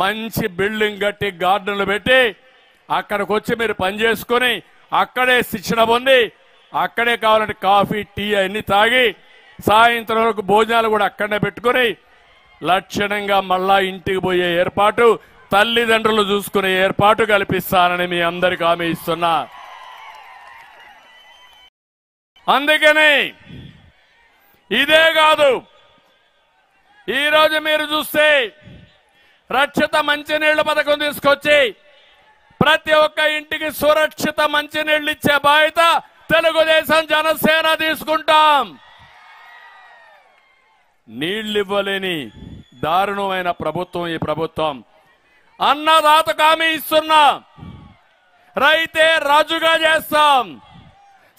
మంచి బిల్డింగ్ కట్టి గార్డెన్లు పెట్టి అక్కడికి వచ్చి మీరు పని చేసుకుని అక్కడే శిక్షణ పొంది అక్కడే కావాలంటే కాఫీ టీ అన్ని తాగి సాయంత్రం వరకు భోజనాలు కూడా అక్కడనే పెట్టుకుని లక్షణంగా మళ్ళా ఇంటికి పోయే ఏర్పాటు, తల్లిదండ్రులు చూసుకునే ఏర్పాటు కల్పిస్తానని మీ అందరికీ హామీ ఇస్తున్నా. అందుకని ఇదే కాదు, ఈరోజు మీరు చూస్తే రక్షిత మంచినీళ్ల పథకం తీసుకొచ్చి ప్రతి ఒక్క ఇంటికి సురక్షిత మంచినీళ్లు ఇచ్చే బాధ్యత తెలుగుదేశం జనసేన తీసుకుంటాం. నీళ్లు ఇవ్వలేని దారుణమైన ప్రభుత్వం ఈ ప్రభుత్వం. అన్నదాతకు హామీ ఇస్తున్నా, రైతే రాజుగా చేస్తాం.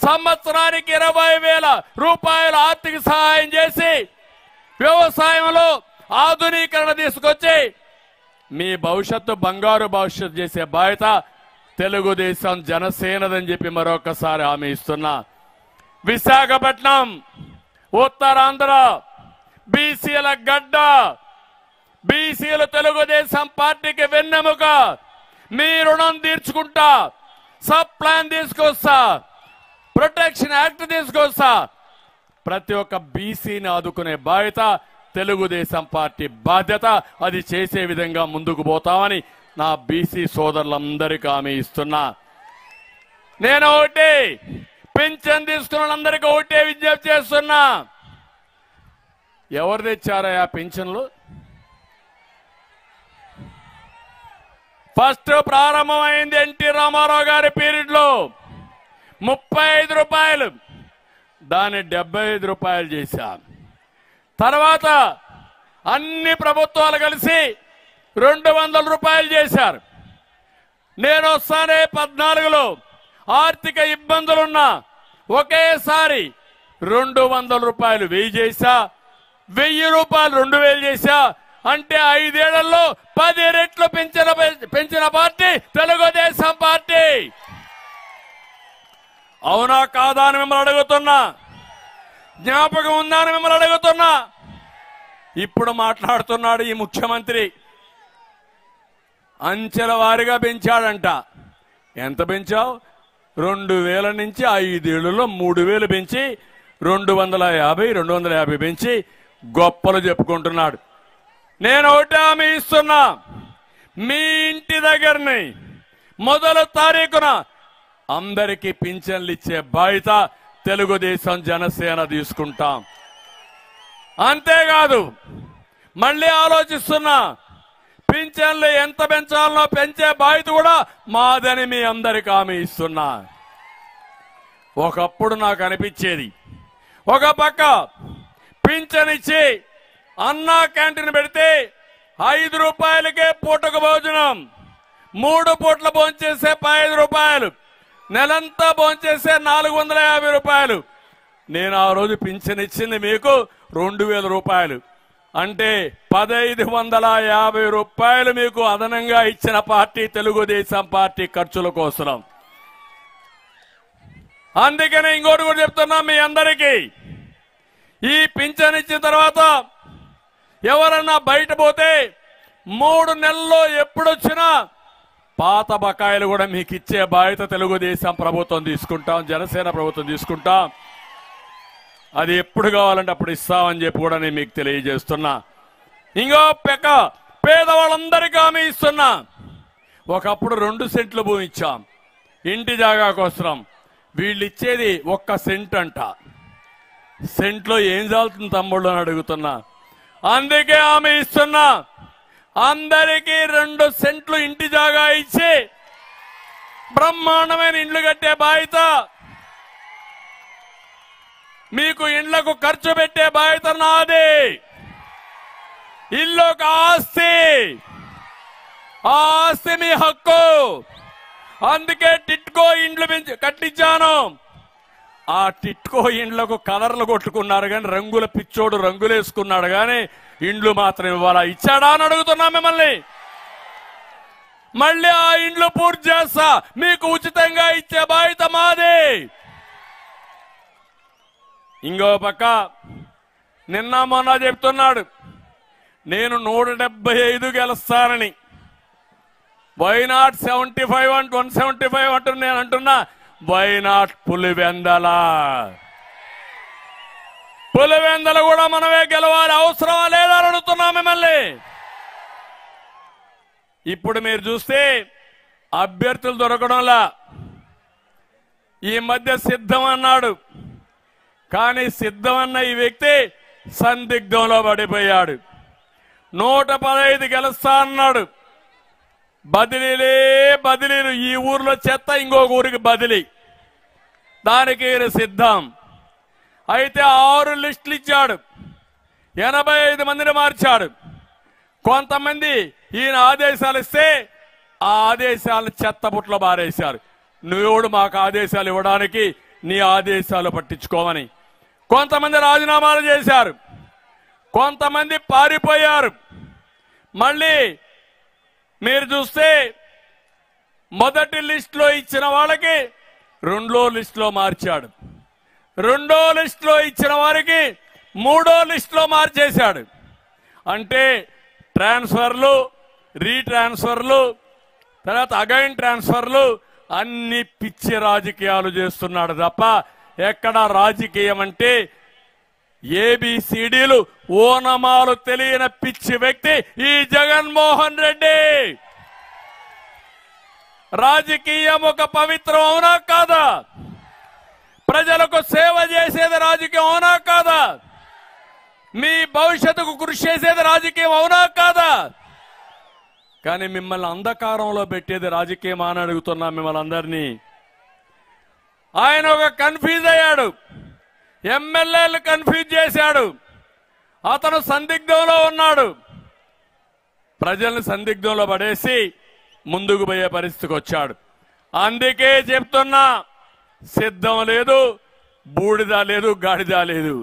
సంవత్సరానికి 20,000 రూపాయల ఆర్థిక సహాయం చేసి వ్యవసాయంలో ఆధునీకరణ తీసుకొచ్చి మీ భవిష్యత్తు బంగారు భవిష్యత్తు చేసే బాధ్యత తెలుగుదేశం జనసేనదని చెప్పి మరొకసారి హామీ ఇస్తున్నా. విశాఖపట్నం, ఉత్తరాంధ్ర బీసీల గడ్డ, బీసీలు తెలుగుదేశం పార్టీకి వెన్నెముక. మీ రుణం తీర్చుకుంటా, సబ్ ప్లాన్ తీసుకొస్తా, ప్రొటెక్షన్ యాక్ట్ తీసుకొస్తా. ప్రతి ఒక్క బీసీని ఆదుకునే బాధ్యత తెలుగుదేశం పార్టీ బాధ్యత. అది చేసే విధంగా ముందుకు పోతామని నా బీసీ సోదరులందరికీ హామీ ఇస్తున్నా. నేను ఒకటి పింఛన్ తీసుకున్న అందరికీ ఒకటే విజ్ఞప్తి చేస్తున్నా. ఎవరు తెచ్చారా ఆ పింఛన్లు? ఫస్ట్ ప్రారంభమైంది ఎన్టీ రామారావు గారి పీరియడ్ లో 35 రూపాయలు, దాన్ని 75 రూపాయలు చేశాం. తర్వాత అన్ని ప్రభుత్వాలు కలిసి 200 రూపాయలు చేశారు. నేను వస్తానే 14లో ఆర్థిక ఇబ్బందులున్నా ఒకేసారి 200 రూపాయలు 1000 చేశా. 1000 రూపాయలు 2000 చేశా అంటే 5 ఏళ్లలో 10 రెట్లు పెంచిన పార్టీ తెలుగుదేశం పార్టీ. అవునా కాదా అని మిమ్మల్ని అడుగుతున్నా. జ్ఞాపకం ఉందా అని మిమ్మల్ని అడుగుతున్నా. ఇప్పుడు మాట్లాడుతున్నాడు ఈ ముఖ్యమంత్రి. అంచెల వారీగా పెంచాడంట. ఎంత పెంచావు? 2000 నుంచి 5 ఏళ్లలో 3000 పెంచి 250 పెంచి గొప్పలు చెప్పుకుంటున్నాడు. నేను ఒకటి హామీ ఇస్తున్నా, మీ ఇంటి దగ్గరని మొదటి తారీఖున అందరికీ పింఛన్లు ఇచ్చే బాధ్యత తెలుగుదేశం జనసేన తీసుకుంటాం. అంతేకాదు మళ్ళీ ఆలోచిస్తున్నా, పింఛన్లు ఎంత పెంచాలనో పెంచే బాధ్యత కూడా మాదని మీ అందరికి హామీ ఇస్తున్నా. ఒకప్పుడు నాకు అనిపించేది, ఒక పక్క పింఛన్ ఇచ్చి అన్నా క్యాంటీన్ పెడితే 5 రూపాయలకే పూటకు భోజనం, 3 పూట్ల భోంచేసే 15 రూపాయలు, నెలంతా భోంచేసే 450 రూపాయలు. నేను ఆ రోజు పింఛన్ ఇచ్చింది మీకు 2000 రూపాయలు. అంటే 1550 రూపాయలు మీకు అదనంగా ఇచ్చిన పార్టీ తెలుగుదేశం పార్టీ ఖర్చుల కోసం. అందుకనే ఇంకోటి కూడా చెప్తున్నా మీ అందరికీ, ఈ పింఛన్ ఇచ్చిన తర్వాత ఎవరన్నా బయట పోతే 3 నెలల్లో ఎప్పుడొచ్చినా పాత బకాయిలు కూడా మీకు ఇచ్చే బాధ్యత తెలుగుదేశం ప్రభుత్వం తీసుకుంటాం, జనసేన ప్రభుత్వం తీసుకుంటాం. అది ఎప్పుడు కావాలంటే అప్పుడు ఇస్తామని చెప్పి కూడా నేను మీకు తెలియజేస్తున్నా. ఇంకో పెక్క పేదవాళ్ళందరికీ హామీ ఇస్తున్నా. ఒకప్పుడు 2 సెంట్లు భూమి ఇచ్చాం ఇంటి జాగా కోసం. వీళ్ళు ఇచ్చేది 1 సెంట్ అంట. సెంట్లో ఏం చాలుతుంది తమ్ముళ్ళు అని అడుగుతున్నా. అందుకే హామీ ఇస్తున్నా, అందరికీ 2 సెంట్లు ఇంటి జాగా ఇచ్చి బ్రహ్మాండమైన ఇండ్లు కట్టే బాధ్యత, మీకు ఇండ్లకు ఖర్చు పెట్టే బాధ్యత నాది. ఇల్లు ఒక ఆస్తి, ఆ ఆస్తి మీ హక్కు. అందుకే టిట్కో ఇండ్లు కట్టించాను. ఆ టిట్కో ఇండ్లకు కలర్లు కొట్టుకున్నారు కానీ రంగుల పిచ్చోడు రంగులేసుకున్నాడు కానీ ఇండ్లు మాత్రం ఇవ్వాలా? ఇచ్చాడా అని అడుగుతున్నా మిమ్మల్ని. మళ్ళీ ఆ ఇండ్లు పూర్తి చేస్తా, మీకు ఉచితంగా ఇచ్చే బాధ్యత మాది. ఇంకో పక్క నిన్న మొన్న చెప్తున్నాడు నేను 175 గెలుస్తానని. వై నాట్ 75 అంటూ 175 అంటూ నేను అంటున్నా, వై నాట్ పులివెందల? పులివెందల కూడా మనమే గెలవాలి, అవసరమా లేదా అని అడుగుతున్నా మిమ్మల్ని. ఇప్పుడు మీరు చూస్తే అభ్యర్థులు దొరకడంలా. ఈ మధ్య సిద్ధం అన్నాడు, కానీ సిద్ధం అన్న ఈ వ్యక్తి సందిగ్ధంలో పడిపోయాడు. 115 గెలుస్తా అన్నాడు. బదిలీలే బదిలీలు. ఈ ఊర్లో చెత్త ఇంకొక ఊరికి బదిలీ, దానికి సిద్ధం. అయితే 6 లిస్టులు ఇచ్చాడు, 85 మందిని మార్చాడు. కొంతమంది ఈయన ఆదేశాలు ఇస్తే ఆ ఆదేశాలు చెత్తబుట్లో బారేశారు. నువ్వెవడు మాకు ఆదేశాలు ఇవ్వడానికి, నీ ఆదేశాలు పట్టించుకోమని. కొంతమంది రాజీనామాలు చేశారు, కొంతమంది పారిపోయారు. మళ్ళీ మీరు చూస్తే మొదటి లిస్టులో ఇచ్చిన వాళ్ళకి 2వ లిస్టులో మార్చాడు, 2వ లిస్టులో ఇచ్చిన వారికి 3వ లిస్టులో మార్చేశాడు. అంటే ట్రాన్స్ఫర్లు, రీట్రాన్స్ఫర్లు, తర్వాత అగైన్ ట్రాన్స్ఫర్లు, అన్ని పిచ్చి రాజకీయాలు చేస్తున్నాడు తప్ప ఎక్కడ రాజకీయం అంటే ఏబిసిడీలు ఓనమాలు తెలియని పిచ్చి వ్యక్తి ఈ జగన్మోహన్ రెడ్డి. రాజకీయం ఒక పవిత్రం అవునా కాదా? ప్రజలకు సేవ చేసేది రాజకీయం అవునా కాదా? మీ భవిష్యత్తుకు కృషి చేసేది రాజకీయం అవునా కాదా? కానీ మిమ్మల్ని అంధకారంలో పెట్టేది రాజకీయం అని అడుగుతున్నా మిమ్మల్ని అందరినీ. ఆయన ఒక కన్ఫ్యూజ్ అయ్యాడు, ఎమ్మెల్యేలు కన్ఫ్యూజ్ చేశాడు. అతను సందిగ్ధంలో ఉన్నాడు. ప్రజల్ని సందిగ్ధంలో పడేసి ముందుకు పోయే పరిస్థితికి వచ్చాడు. అందుకే చెప్తున్నా, సిద్ధం లేదు, బూడిద లేదు, గాడిద లేదు.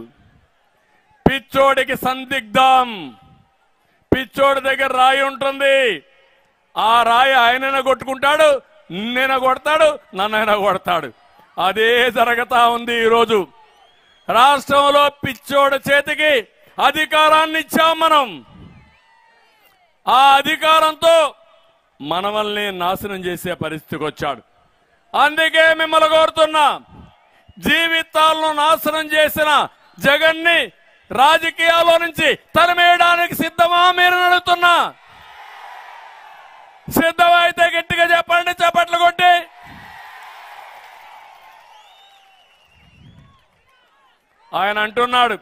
పిచ్చోడికి సందిగ్ధం. పిచ్చోడి దగ్గర రాయి ఉంటుంది. ఆ రాయి ఆయనైనా కొట్టుకుంటాడు, నిన్నైనా కొడతాడు, నన్నైనా కొడతాడు. అదే జరుగుతా ఉంది. ఈరోజు రాష్ట్రంలో పిచ్చోడి చేతికి అధికారాన్ని ఇచ్చాం మనం. ఆ అధికారంతో మనల్ని నాశనం చేసే పరిస్థితికి వచ్చాడు. అందుకే మిమ్మల్ని కోరుతున్నా, జీవితాలను నాశనం చేసిన జగన్ని రాజకీయాల్లో నుంచి తరిమేయడానికి సిద్ధమా మీరు అడుగుతున్నా? సిద్ధమైతే గట్టిగా చెప్పండి, చప్పట్లు కొట్టి. ఆయన అంటున్నాడు,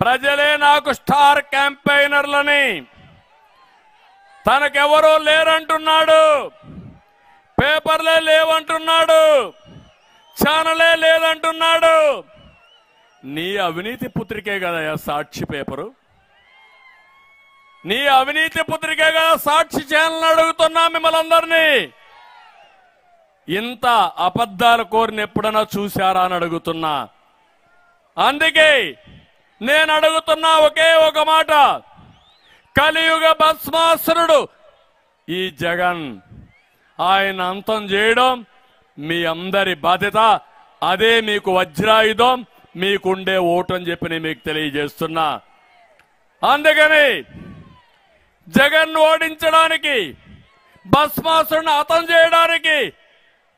ప్రజలే నాకు స్టార్ క్యాంపెయినర్లని. తనకెవరూ లేరంటున్నాడు, పేపర్లే లేవంటున్నాడు, ఛానలే లేదంటున్నాడు. నీ అవినీతి పుత్రికే కదయా సాక్షి పేపరు, నీ అవినీతి పుత్రికే కదా సాక్షి ఛానల్. అడుగుతున్నా మిమ్మల్ని అందరినీ, ఇంత అబద్ధాలు కోరిన ఎప్పుడైనా చూశారా అని అడుగుతున్నా. అందుకే నేను అడుగుతున్నా ఒకే ఒక మాట, కలియుగ భస్మాసురుడు ఈ జగన్, ఆయన అంతం చేయడం మీ అందరి బాధ్యత. అదే మీకు వజ్రాయుధం, మీకుండే ఓటు అని చెప్పి నేను మీకు తెలియజేస్తున్నా. అందుకని జగన్ ఓడించడానికి, భస్మాసురుని అంతం చేయడానికి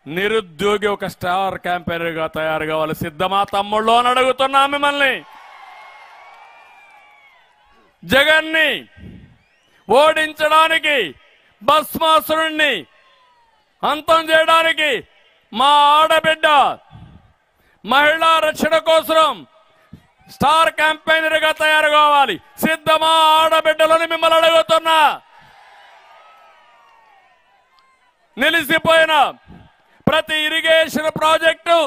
నిరుద్యోగి ఒక స్టార్ క్యాంపెయినర్ గా తయారు కావాలి. సిద్ధమా తమ్ముళ్ళు అని అడుగుతున్నా మిమ్మల్ని. జగన్ని ఓడించడానికి, భస్మాసురుణ్ణి అంతం చేయడానికి మా ఆడబిడ్డ మహిళా రక్షణ కోసం స్టార్ క్యాంపెయినర్ గా తయారు కావాలి. సిద్ధమా ఆడబిడ్డలని మిమ్మల్ని అడుగుతున్నా. నిలిసిపోయిన ప్రతి ఇరిగేషన్ ప్రాజెక్టు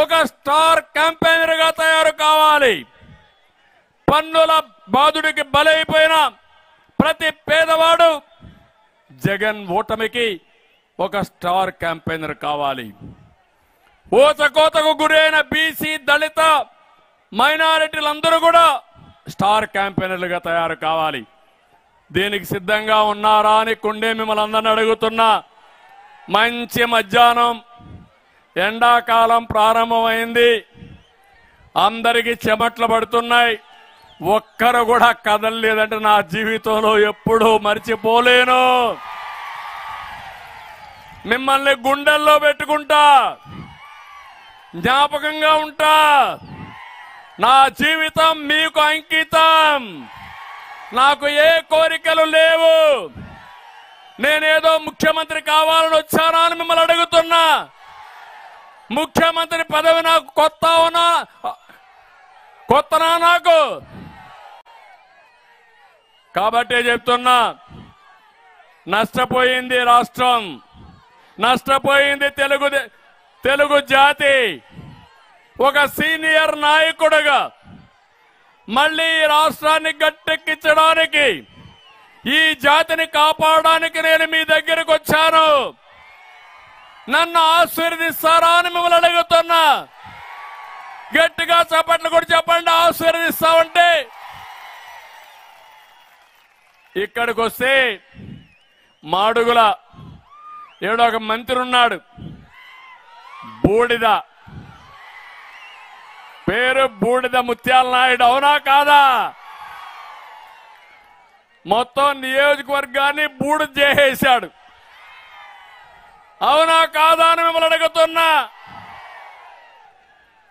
ఒక స్టార్ క్యాంపెయినర్ గా తయారు కావాలి. పన్నుల బాధుడికి బలైపోయిన ప్రతి పేదవాడు జగన్ ఓటమికి ఒక స్టార్ క్యాంపెయినర్ కావాలి. ఊచకోతకు గురైన బీసీ, దళిత, మైనారిటీలందరూ కూడా స్టార్ క్యాంపెయినర్లుగా తయారు కావాలి. దీనికి సిద్ధంగా ఉన్నారా అని కొండే మిమ్మల్ని అందరిని అడుగుతున్నా. మంచి మధ్యాహ్నం, ఎండాకాలం ప్రారంభమైంది, అందరికీ చెమట్లు పడుతున్నాయి. ఒక్కరు కూడా కదలలేదంటే నా జీవితంలో ఎప్పుడూ మర్చిపోలేను. మిమ్మల్ని గుండెల్లో పెట్టుకుంటా, జ్ఞాపకంగా ఉంటా. నా జీవితం మీకు అంకితం. నాకు ఏ కోరికలు లేవు. నేనేదో ముఖ్యమంత్రి కావాలని వచ్చానా అని మిమ్మల్ని అడుగుతున్నా. ముఖ్యమంత్రి పదవి నాకు కొత్తనా నాకు? కాబట్టే చెప్తున్నా, నష్టపోయింది రాష్ట్రం, నష్టపోయింది తెలుగు జాతి. ఒక సీనియర్ నాయకుడిగా మళ్ళీ ఈ రాష్ట్రాన్ని గట్టెక్కించడానికి, ఈ జాతిని కాపాడడానికి నేను మీ దగ్గరకు వచ్చాను. నన్ను ఆశీర్వదిస్తారా అని మిమ్మల్ని అడుగుతున్నా. గట్టిగా చప్పట్లు కూడా చెప్పండి, ఆశీర్వదిస్తామంటే. ఇక్కడికి వస్తే మాడుగుల ఏడో ఒక మంత్రి ఉన్నాడు, బూడిద, పేరు బూడిద ముత్యాల నాయుడు. అవునా కాదా? మొత్తం నియోజకవర్గాన్ని బూడిద చేసేశాడు. అవునా కాదా అని మిమ్మల్ని అడుగుతున్నా.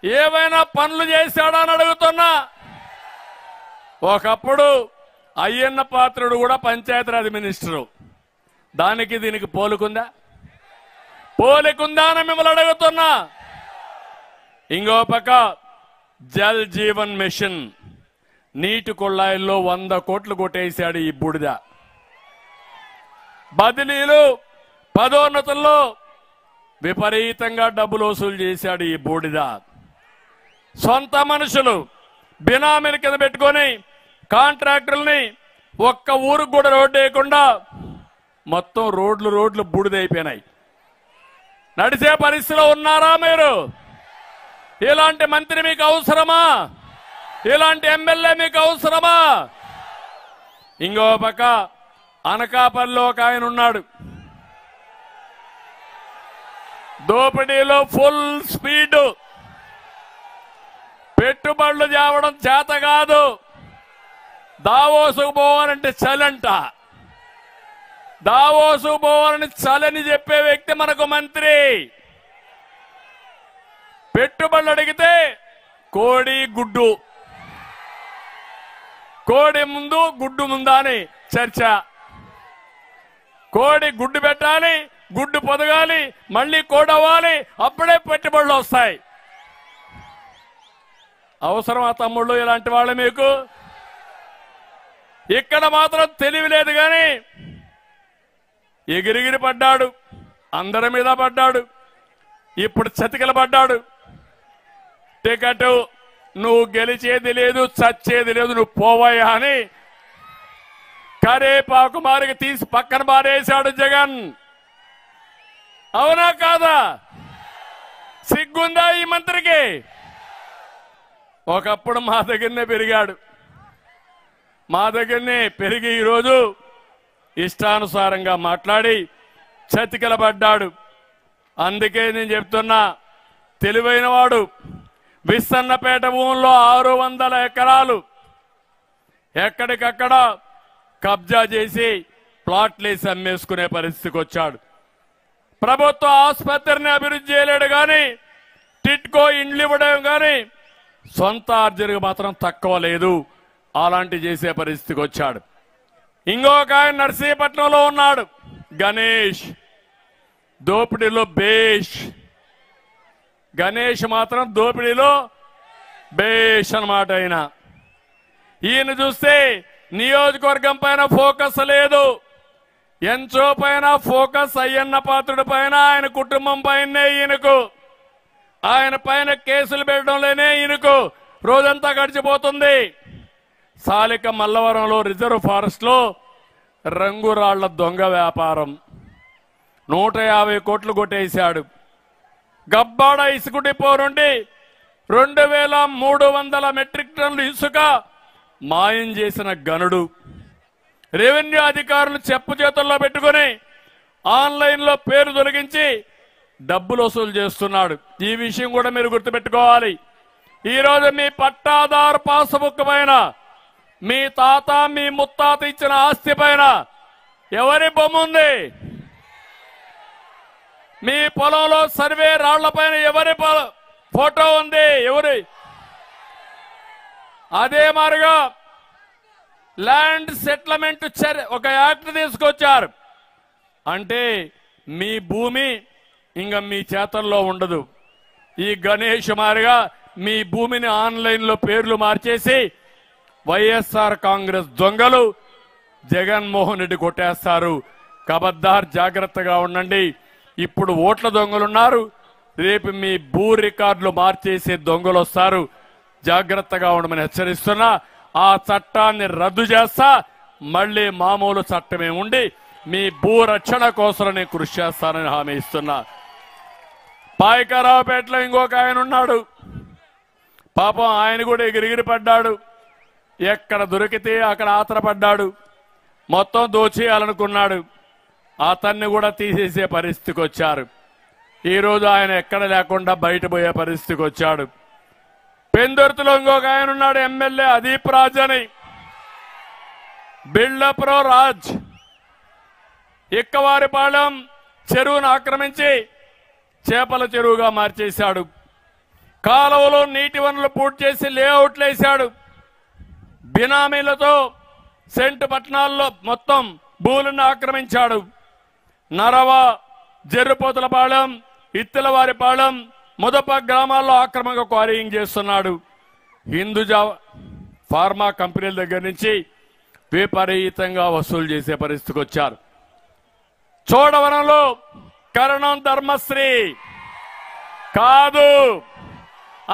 ఏమైనా పనులు చేశాడా అని అడుగుతున్నా. ఒకప్పుడు అయ్యన్న పాత్రుడు కూడా పంచాయతీరాజ్ మినిస్టరు. దానికి దీనికి పోలికుందా? పోలికుందా అని మిమ్మల్ని అడుగుతున్నా. ఇంకో పక్క జల్ జీవన్ మిషన్, నీటి కుళాయిల్లో 100 కోట్లు కొట్టేశాడు ఈ బూడిద. బదిలీలు, పదోన్నతుల్లో విపరీతంగా డబ్బులు వసూలు చేశాడు ఈ బూడిద. సొంత మనుషులు బినామీల కింద పెట్టుకొని కాంట్రాక్టర్లని ఒక్క ఊరికి కూడా రోడ్డు వేయకుండా మొత్తం రోడ్లు బూడిదైపోయినాయి. నడిచే పరిస్థితిలో ఉన్నారా మీరు? ఇలాంటి మంత్రి మీకు అవసరమా? ఇలాంటి ఎమ్మెల్యే మీకు అవసరమా? ఇంకో పక్క అనకాపల్లిలో ఒక ఆయన ఉన్నాడు, దోపిడీలో ఫుల్ స్పీడ్, పెట్టుబడులు తేవడం చేత కాదు, దావోసుకు పోవాలంటే చలంట, దావోసుకు పోవాలని చలని చెప్పే వ్యక్తి మనకు మంత్రి. పెట్టుబడులు అడిగితే కోడి గుడ్డు, కోడి ముందు గుడ్డు ముందా అని చర్చ. కోడి గుడ్డు పెట్టాలి, గుడ్డు పొదగాలి, మళ్ళీ కోడవ్వాలి, అప్పుడే పెట్టుబడులు వస్తాయి. అవసరమా తమ్ముళ్ళు ఇలాంటి వాళ్ళు మీకు? ఇక్కడ మాత్రం తెలివి లేదు కానీ ఎగిరిగిరి పడ్డాడు, అందరి మీద పడ్డాడు, ఇప్పుడు చతికిల పడ్డాడు. టికెట్ నువ్వు గెలిచేది లేదు, చచ్చేది లేదు, నువ్వు పోవయ్యా అని కరేపాకు మారికి తీసి పక్కన మారేశాడు జగన్. అవునా కాదా? సిగ్గుందా ఈ మంత్రికి? ఒకప్పుడు మా దగ్గరనే పెరిగాడు, మా దగ్గరనే పెరిగి ఈరోజు ఇష్టానుసారంగా మాట్లాడి చతికిలబడ్డాడు. అందుకే నేను చెప్తున్నా, తెలివైన వాడు విస్సన్నపేట భూముల్లో 600 ఎకరాలు ఎక్కడికక్కడ కబ్జా చేసి ప్లాట్లేసి అమ్మేసుకునే పరిస్థితికి వచ్చాడు. ప్రభుత్వ ఆసుపత్రిని అభివృద్ధి చేయలేడు కానీ, టిట్కో ఇండ్లు ఇవ్వడం కానీ సొంత ఆర్జనకు మాత్రం తక్కువ లేదు. అలాంటి చేసే పరిస్థితికి వచ్చాడు. ఇంకొక ఆయన నర్సీపట్నంలో ఉన్నాడు, గణేష్, దోపిడీలో బేష్. గణేష్ మాత్రం దోపిడీలో బేష్ అన్నమాట. ఈయన చూస్తే నియోజకవర్గం పైన ఫోకస్ లేదు, ఎంచో పైన ఫోకస్ అయ్యన్న పాత్రుడి పైన, ఆయన కుటుంబం పైనే ఈయనకు, ఆయన పైన కేసులు పెట్టడంలోనే ఈయనకు రోజంతా గడిచిపోతుంది. సాలిక మల్లవరంలో రిజర్వ్ ఫారెస్ట్ లో రంగురాళ్ల దొంగ వ్యాపారం 150 కోట్లు కొట్టేశాడు. గబ్బాడ ఇసుక డిపో నుండి 2300 మెట్రిక్ టన్నులు ఇసుక మాయం చేసిన గనుడు. రెవెన్యూ అధికారులు చెప్పు చేతుల్లో పెట్టుకుని ఆన్లైన్ లో పేరు తొలగించి డబ్బులు వసూలు చేస్తున్నాడు. ఈ విషయం కూడా మీరు గుర్తుపెట్టుకోవాలి. ఈ రోజు మీ పట్టాదారు పాస్బుక్ పైన, మీ తాత మీ ముత్తాత ఇచ్చిన ఆస్తి పైన ఎవరి బొమ్మ ఉంది? మీ పొలంలో సర్వే రాళ్ల పైన ఎవరి ఫోటో ఉంది? ఎవరి? అదే మారుగా ల్యాండ్ సెటిల్మెంట్ ఒక యాక్ట్ తీసుకొచ్చారు. అంటే మీ భూమి ఇంకా మీ చేతల్లో ఉండదు. ఈ గణేష్ మారిగా మీ భూమిని ఆన్లైన్ లో పేర్లు మార్చేసి వైఎస్ఆర్ కాంగ్రెస్ దొంగలు జగన్మోహన్ రెడ్డి కొట్టేస్తారు. కబద్దార్, జాగ్రత్తగా ఉండండి. ఇప్పుడు ఓట్ల దొంగలున్నారు, రేపు మీ భూ రికార్డులు మార్చేసే దొంగలు వస్తారు. జాగ్రత్తగా ఉండమని హెచ్చరిస్తున్నా. ఆ చట్టాన్ని రద్దు చేస్తా, మళ్లీ మామూలు చట్టమే ఉండి మీ భూ రక్షణ కోసం నేను కృషి చేస్తానని హామీ ఇస్తున్నా. పాయకరావుపేటలో ఇంకొక ఆయన ఉన్నాడు, పాపం ఆయన కూడా ఎగిరిగిరి పడ్డాడు. ఎక్కడ దొరికితే అక్కడ ఆతరపడ్డాడు, మొత్తం దోచేయాలనుకున్నాడు. అతన్ని కూడా తీసేసే పరిస్థితికి వచ్చారు. ఈరోజు ఆయన ఎక్కడ లేకుండా బయట పోయే పరిస్థితికి వచ్చాడు. పెందుర్తిలో ఇంకొక ఆయన ఉన్నాడు, ఎమ్మెల్యే అదీప్ రాజ్ అని, బిల్డప్రో రాజ్. ఇక్కవారిపాలెం చెరువును ఆక్రమించి చేపల చెరువుగా మార్చేశాడు. కాలువలో నీటి వనరులు పూర్తి చేసి లేఅవుట్లు వేశాడు. బినామీలతో సెంటు పట్టణాల్లో మొత్తం భూములను ఆక్రమించాడు. నరవ, జర్రుపోతులపాలెం, ఇత్తిలవారిపాలెం, ముదప గ్రామాల్లో ఆక్రమంగా క్వారీయింగ్ చేస్తున్నాడు. హిందూజా ఫార్మా కంపెనీల దగ్గర నుంచి విపరీతంగా వసూలు చేసే పరిస్థితికి వచ్చారు. చోడవరంలో కరణం ధర్మశ్రీ కాదు,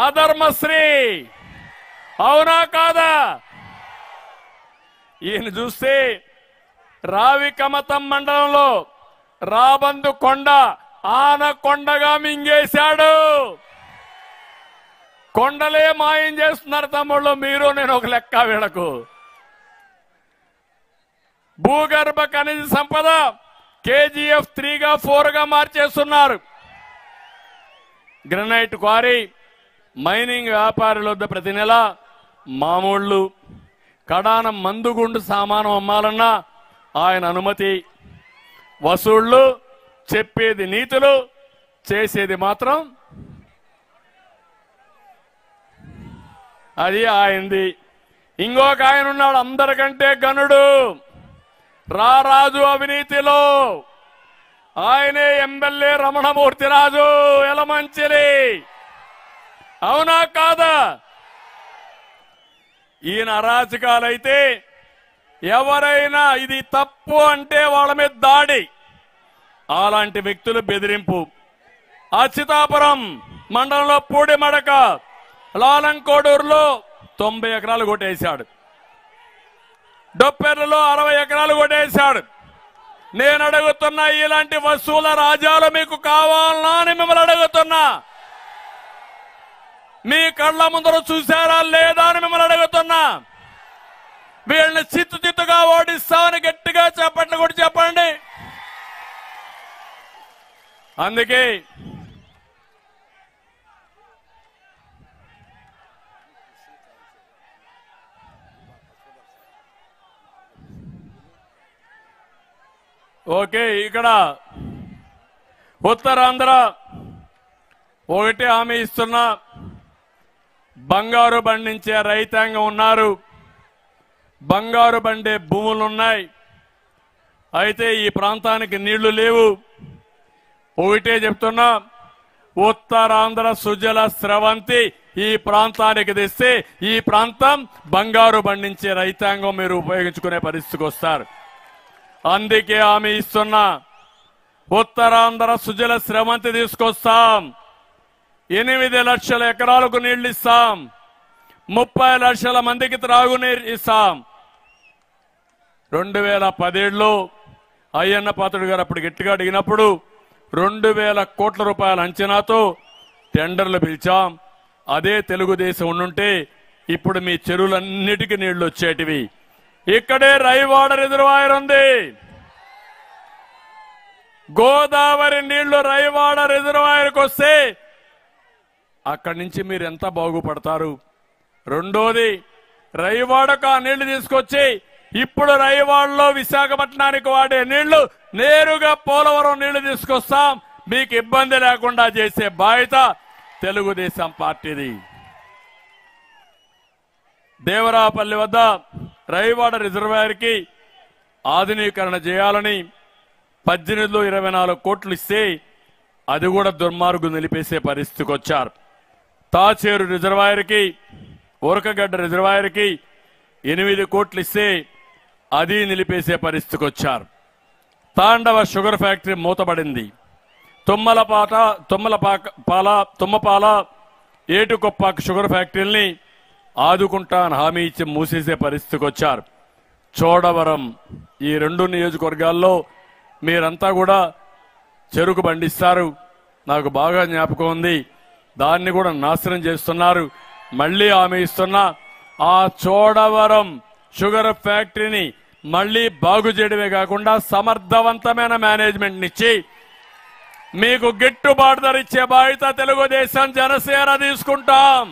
అధర్మశ్రీ. అవునా కాదా? ఈయన చూస్తే రావికమతం మండలంలో రాబందు కొండ ఆనకొండగా మింగేశాడు. కొండలే మాయం చేస్తున్నారు తమ్ముళ్ళు. మీరు నేను ఒక లెక్క వీళ్ళకు. భూగర్భ ఖనిజ సంపద KGF 3గా 4గా మార్చేస్తున్నారు. గ్రనైట్ క్వారీ మైనింగ్ వ్యాపారుల వద్ద ప్రతి నెల మామూళ్ళు కడాన మందుగుండు సామానం అమ్మాలన్నా ఆయన అనుమతి, వసూళ్లు, చెప్పేది నీతులు, చేసేది మాత్రం అది ఆయనది. ఇంకొక ఆయన ఉన్నాడు అందరికంటే గనుడు, రారాజు అవినీతిలో. ఆయనే ఎమ్మెల్యే రమణమూర్తి రాజు ఎలమంచిలి. అవునా కాదా? ఈయన అరాచకాలైతే ఎవరైనా ఇది తప్పు అంటే వాళ్ళ మీద దాడి. అలాంటి వ్యక్తులు బెదిరింపు. అచ్యుతాపురం మండలంలో పూడిమడక లాలంకోడూరులో 90 ఎకరాలు కొట్టేశాడు. డొప్పెర్లలో 60 ఎకరాలు కొట్టేశాడు. నేను అడుగుతున్నా, ఇలాంటి వసూల రాజాలు మీకు కావాలనా అని మిమ్మల్ని అడుగుతున్నా. మీ కళ్ళ ముందర చూశారా లేదా అని మిమ్మల్ని అడుగుతున్నా. వీళ్ళని చిత్తుగా ఓడిస్తామని గట్టిగా చెప్పండి కూడా చెప్పండి. అందుకే ఓకే, ఇక్కడ ఉత్తరాంధ్ర ఒకటి హామీ ఇస్తున్నా, బంగారు పండించే రైతాంగం ఉన్నారు, బంగారు పండే భూములున్నాయి. అయితే ఈ ప్రాంతానికి నీళ్లు లేవు. ఒకటే చెప్తున్నా, ఉత్తరాంధ్ర సుజల స్రవంతి ఈ ప్రాంతానికి తెస్తే ఈ ప్రాంతం బంగారు పండించే రైతాంగం మీరు ఉపయోగించుకునే పరిస్థితికి వస్తారు. అందుకే హామీ ఇస్తున్నా, ఉత్తరాంధ్ర సుజల స్రవంతి తీసుకొస్తాం. 8 లక్షల ఎకరాలకు నీళ్లు ఇస్తాం. 30 లక్షల మందికి త్రాగునీరు ఇస్తాం. 2017లో అయ్యన్న పాత్రుడు గారు అప్పుడు గట్టిగా అడిగినప్పుడు 2000 కోట్ల రూపాయల అంచనాతో టెండర్లు పిలిచాం. అదే తెలుగుదేశం ఉండుంటే ఇప్పుడు మీ చెరువులన్నిటికీ నీళ్లు వచ్చేటివి. ఇక్కడే రైవాడ రిజర్వాయర్ ఉంది. గోదావరి నీళ్లు రైవాడ రిజర్వాయర్కి వస్తే అక్కడి నుంచి మీరు ఎంత బాగుపడతారు. రెండోది, రైవాడకు ఆ నీళ్లు తీసుకొచ్చి ఇప్పుడు రైవాడలో విశాఖపట్నానికి వాడే నీళ్లు నేరుగా పోలవరం నీళ్లు తీసుకొస్తాం. మీకు ఇబ్బంది లేకుండా చేసే బాధ్యత తెలుగుదేశం పార్టీది. దేవరాపల్లి వద్ద రైవాడ రిజర్వాయర్కి ఆధునీకరణ చేయాలని 18లో 24 కోట్లు ఇస్తే అది కూడా దుర్మార్గం నిలిపేసే పరిస్థితికి వచ్చారు. తాచేరు రిజర్వాయర్కి, ఉరకగడ్డ రిజర్వాయర్కి 8 కోట్లు ఇస్తే అది నిలిపేసే పరిస్థితికి వచ్చారు. తాండవ షుగర్ ఫ్యాక్టరీ మూతపడింది. తుమ్మపాల ఏటుకొప్పాక షుగర్ ఫ్యాక్టరీని ఆదుకుంటాను హామీ ఇచ్చి మూసేసే పరిస్థితికి వచ్చారు. చోడవరం, ఈ 2 నియోజకవర్గాల్లో మీరంతా కూడా చెరుకు పండిస్తారు. నాకు బాగా జ్ఞాపకం ఉంది. దాన్ని కూడా నాశనం చేస్తున్నారు. మళ్లీ హామీ ఇస్తున్నా, ఆ చోడవరం షుగర్ ఫ్యాక్టరీని మళ్లీ బాగు చేయడమే కాకుండా సమర్థవంతమైన మేనేజ్మెంట్ ఇచ్చి మీకు గిట్టుబాటు ధర ఇచ్చే బాధ్యత తెలుగుదేశం జనసేన తీసుకుంటాం.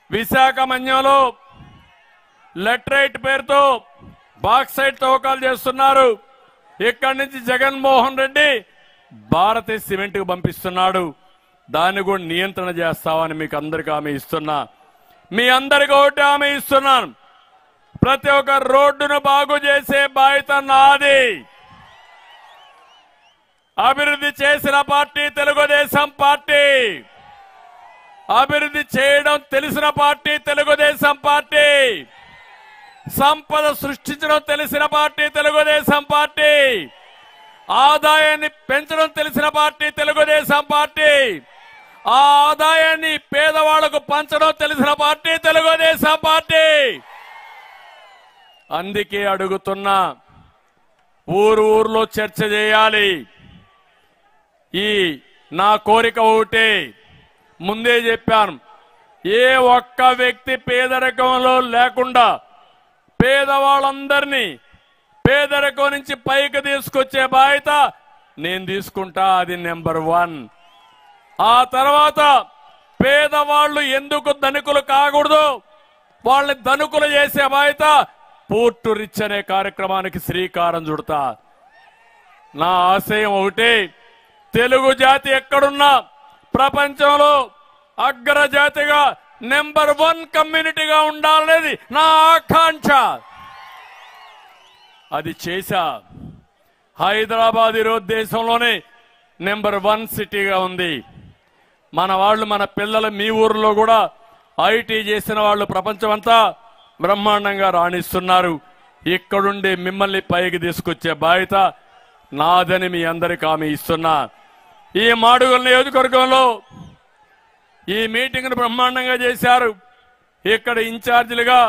విశాఖ మన్యంలో లెట్రైట్ పేరుతో బాక్సైట్ తవ్వకాలు చేస్తున్నారు. ఇక్కడి నుంచి జగన్మోహన్ రెడ్డి భారతీయ సిమెంట్ కు పంపిస్తున్నాడు. దాన్ని కూడా నియంత్రణ చేస్తామని మీకు అందరికీ హామీ ఇస్తున్నా. మీ అందరికీ ఒకటి హామీ ఇస్తున్నాను, ప్రతి ఒక్క రోడ్డును బాగు చేసే బాధ్యత నాది. అభివృద్ధి చేసిన పార్టీ తెలుగుదేశం పార్టీ. అభివృద్ధి చేయడం తెలిసిన పార్టీ తెలుగుదేశం పార్టీ. సంపద సృష్టించడం తెలిసిన పార్టీ తెలుగుదేశం పార్టీ. ఆదాయాన్ని పెంచడం తెలిసిన పార్టీ తెలుగుదేశం పార్టీ. ఆ ఆదాయాన్ని పేదవాళ్లకు పంచడం తెలిసిన పార్టీ తెలుగుదేశం పార్టీ. అందుకే అడుగుతున్నా, ఊర్లో చర్చ చేయాలి. ఈ నా కోరిక ఒకటే, ముందే చెప్పాను, ఏ ఒక్క వ్యక్తి పేదరికంలో లేకుండా పేదవాళ్ళందరినీ పేదరికం నుంచి పైకి తీసుకొచ్చే బాధ్యత నేను తీసుకుంటా. అది నెంబర్ 1. ఆ తర్వాత పేదవాళ్ళు ఎందుకు ధనికులు కాకూడదు, వాళ్ళని ధనికులు చేసే బాధ్యత పోర్టు రిచ్ అనే కార్యక్రమానికి శ్రీకారం చుడతా. నా ఆశయం ఒకటి, తెలుగు జాతి ఎక్కడున్నా ప్రపంచంలో అగ్రజాతిగా నెంబర్ 1 కమ్యూనిటీగా ఉండాలనేది నా ఆకాంక్ష. అది చేశా. హైదరాబాద్ ఈరోజు దేశంలోనే నెంబర్ 1 సిటీగా ఉంది. మన వాళ్ళు, మన పిల్లలు మీ ఊర్లో కూడా ఐటీ చేసిన వాళ్ళు ప్రపంచమంతా బ్రహ్మాండంగా రాణిస్తున్నారు. ఇక్కడుండి మిమ్మల్ని పైకి తీసుకొచ్చే బాధ్యత నాదని మీ అందరికీ హామీ ఇస్తున్నా. ఈ మాడుగుల నియోజకవర్గంలో ఈ మీటింగ్ను బ్రహ్మాండంగా చేశారు. ఇక్కడ ఇన్ఛార్జీలుగా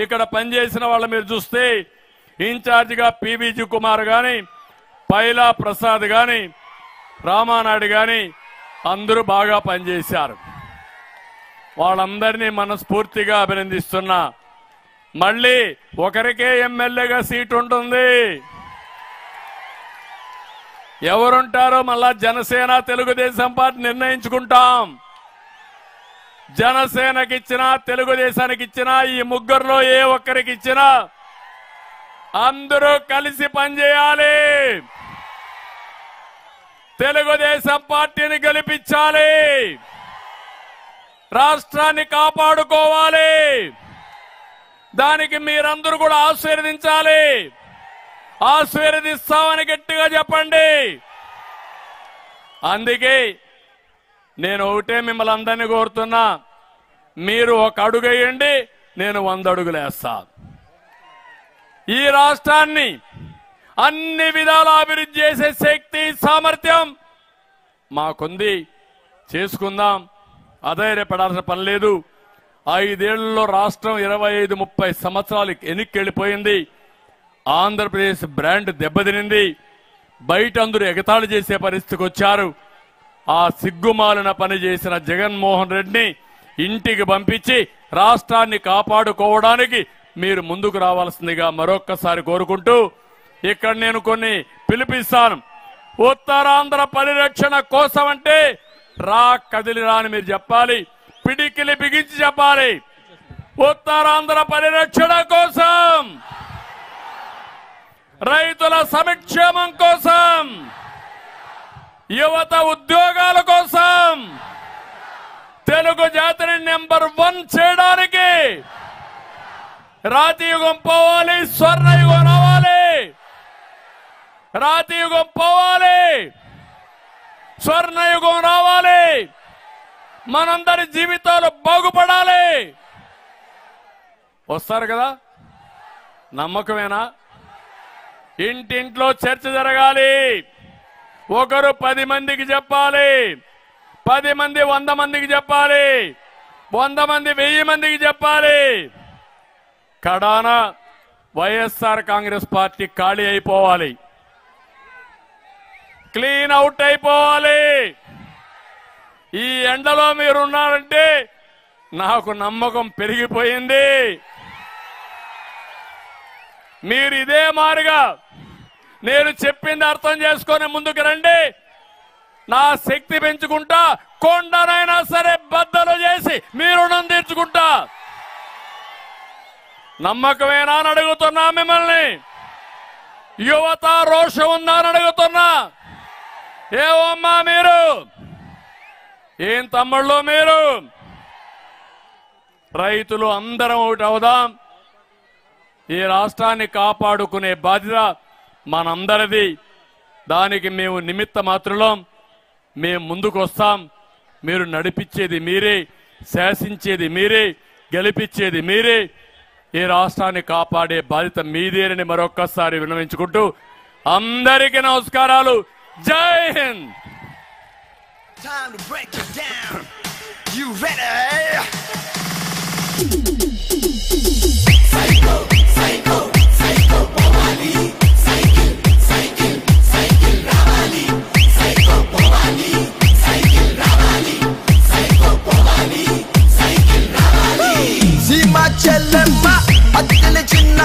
ఇక్కడ పనిచేసిన వాళ్ళు మీరు చూస్తే ఇన్ఛార్జిగా పివిజి కుమార్ గాని, పైలా ప్రసాద్ గాని, రామానాయుడు గాని అందరూ బాగా పనిచేశారు. వాళ్ళందరినీ మనస్ఫూర్తిగా అభినందిస్తున్నా. మళ్ళీ ఒకరికే ఎమ్మెల్యేగా సీట్ ఉంటుంది. ఎవరుంటారో మళ్ళా జనసేన, తెలుగుదేశం పార్టీ నిర్ణయించుకుంటాం. జనసేనకి ఇచ్చినా, తెలుగుదేశానికి ఇచ్చినా, ఈ ముగ్గురులో ఏ ఒక్కరికి ఇచ్చినా అందరూ కలిసి పనిచేయాలి. తెలుగుదేశం పార్టీని గెలిపించాలి. రాష్ట్రాన్ని కాపాడుకోవాలి. దానికి మీరందరూ కూడా ఆశీర్వదించాలి. ఆశీర్వదిస్తామని గట్టిగా చెప్పండి. అందుకే నేను ఒకటే మిమ్మల్ని అందరినీ కోరుతున్నా, మీరు ఒక అడుగు వేయండి, నేను 100 అడుగులు వేస్తా. ఈ రాష్ట్రాన్ని అన్ని విధాల అభివృద్ధి చేసే శక్తి, సామర్థ్యం మాకుంది. చేసుకుందాం. అధైర్యపడాల్సిన పని లేదు. 5 ఏళ్లలో రాష్ట్రం 25-30 సంవత్సరాలు వెనక్కి ఆంధ్రప్రదేశ్ బ్రాండ్ దెబ్బతినింది. బయట అందరూ ఎగతాళి చేసే పరిస్థితికి వచ్చారు. ఆ సిగ్గుమాలిన పని చేసిన జగన్మోహన్ రెడ్డిని ఇంటికి పంపించి రాష్ట్రాన్ని కాపాడుకోవడానికి మీరు ముందుకు రావాల్సిందిగా మరొక్కసారి కోరుకుంటూ, ఇక్కడ నేను కొన్ని పిలిపిస్తాను. ఉత్తరాంధ్ర పరిరక్షణ కోసం అంటే కదిలిరా అని మీరు చెప్పాలి. పిడికిలి బిగించి చెప్పాలి. ఉత్తరాంధ్ర పరిరక్షణ కోసం, రైతుల సంక్షేమం కోసం, యువత ఉద్యోగాల కోసం, తెలుగు జాతిని నెంబర్ 1 చేయడానికి రాతియుగం పోవాలి, స్వర్ణయుగం రావాలి. రాతియుగం పోవాలి, స్వర్ణయుగం రావాలి. మనందరి జీవితాలు బాగుపడాలి. వస్తారు కదా? నమ్మకమేనా? ఇంటింట్లో చర్చ జరగాలి. ఒకరు 10 మందికి చెప్పాలి, 10 మంది 100 మందికి చెప్పాలి, 100 మంది 1000 మందికి చెప్పాలి. కడాన వైఎస్ఆర్ కాంగ్రెస్ పార్టీ ఖాళీ అయిపోవాలి, క్లీన్ అవుట్ అయిపోవాలి. ఈ ఎండలో మీరున్నారంటే నాకు నమ్మకం పెరిగిపోయింది. మీరు ఇదే మారిగా నేను చెప్పింది అర్థం చేసుకొని ముందుకు రండి. నా శక్తి పెంచుకుంటా, కొండనైనా సరే బద్దలు చేసి మీ రుణం తీర్చుకుంటా. నమ్మకమేనా అని అడుగుతున్నా మిమ్మల్ని. యువత రోషం ఉందా అని అడుగుతున్నా. ఏవమ్మా మీరు, ఏం తమ్ముళ్ళు మీరు? రైతులు అందరం ఒకటి అవుదాం. ఈ రాష్ట్రాన్ని కాపాడుకునే బాధ్యత మనందరిది. దానికి మేము నిమిత్త మాత్రులం. మేము ముందుకు వస్తాం. మీరు నడిపించేది మీరే, శాసించేది మీరే, గెలిపించేది మీరే. ఈ రాష్ట్రాన్ని కాపాడే బాధ్యత మీదేనని మరొక్కసారి విన్నవించుకుంటూ అందరికీ నమస్కారాలు. జై Hind. Time to break it down. You ready?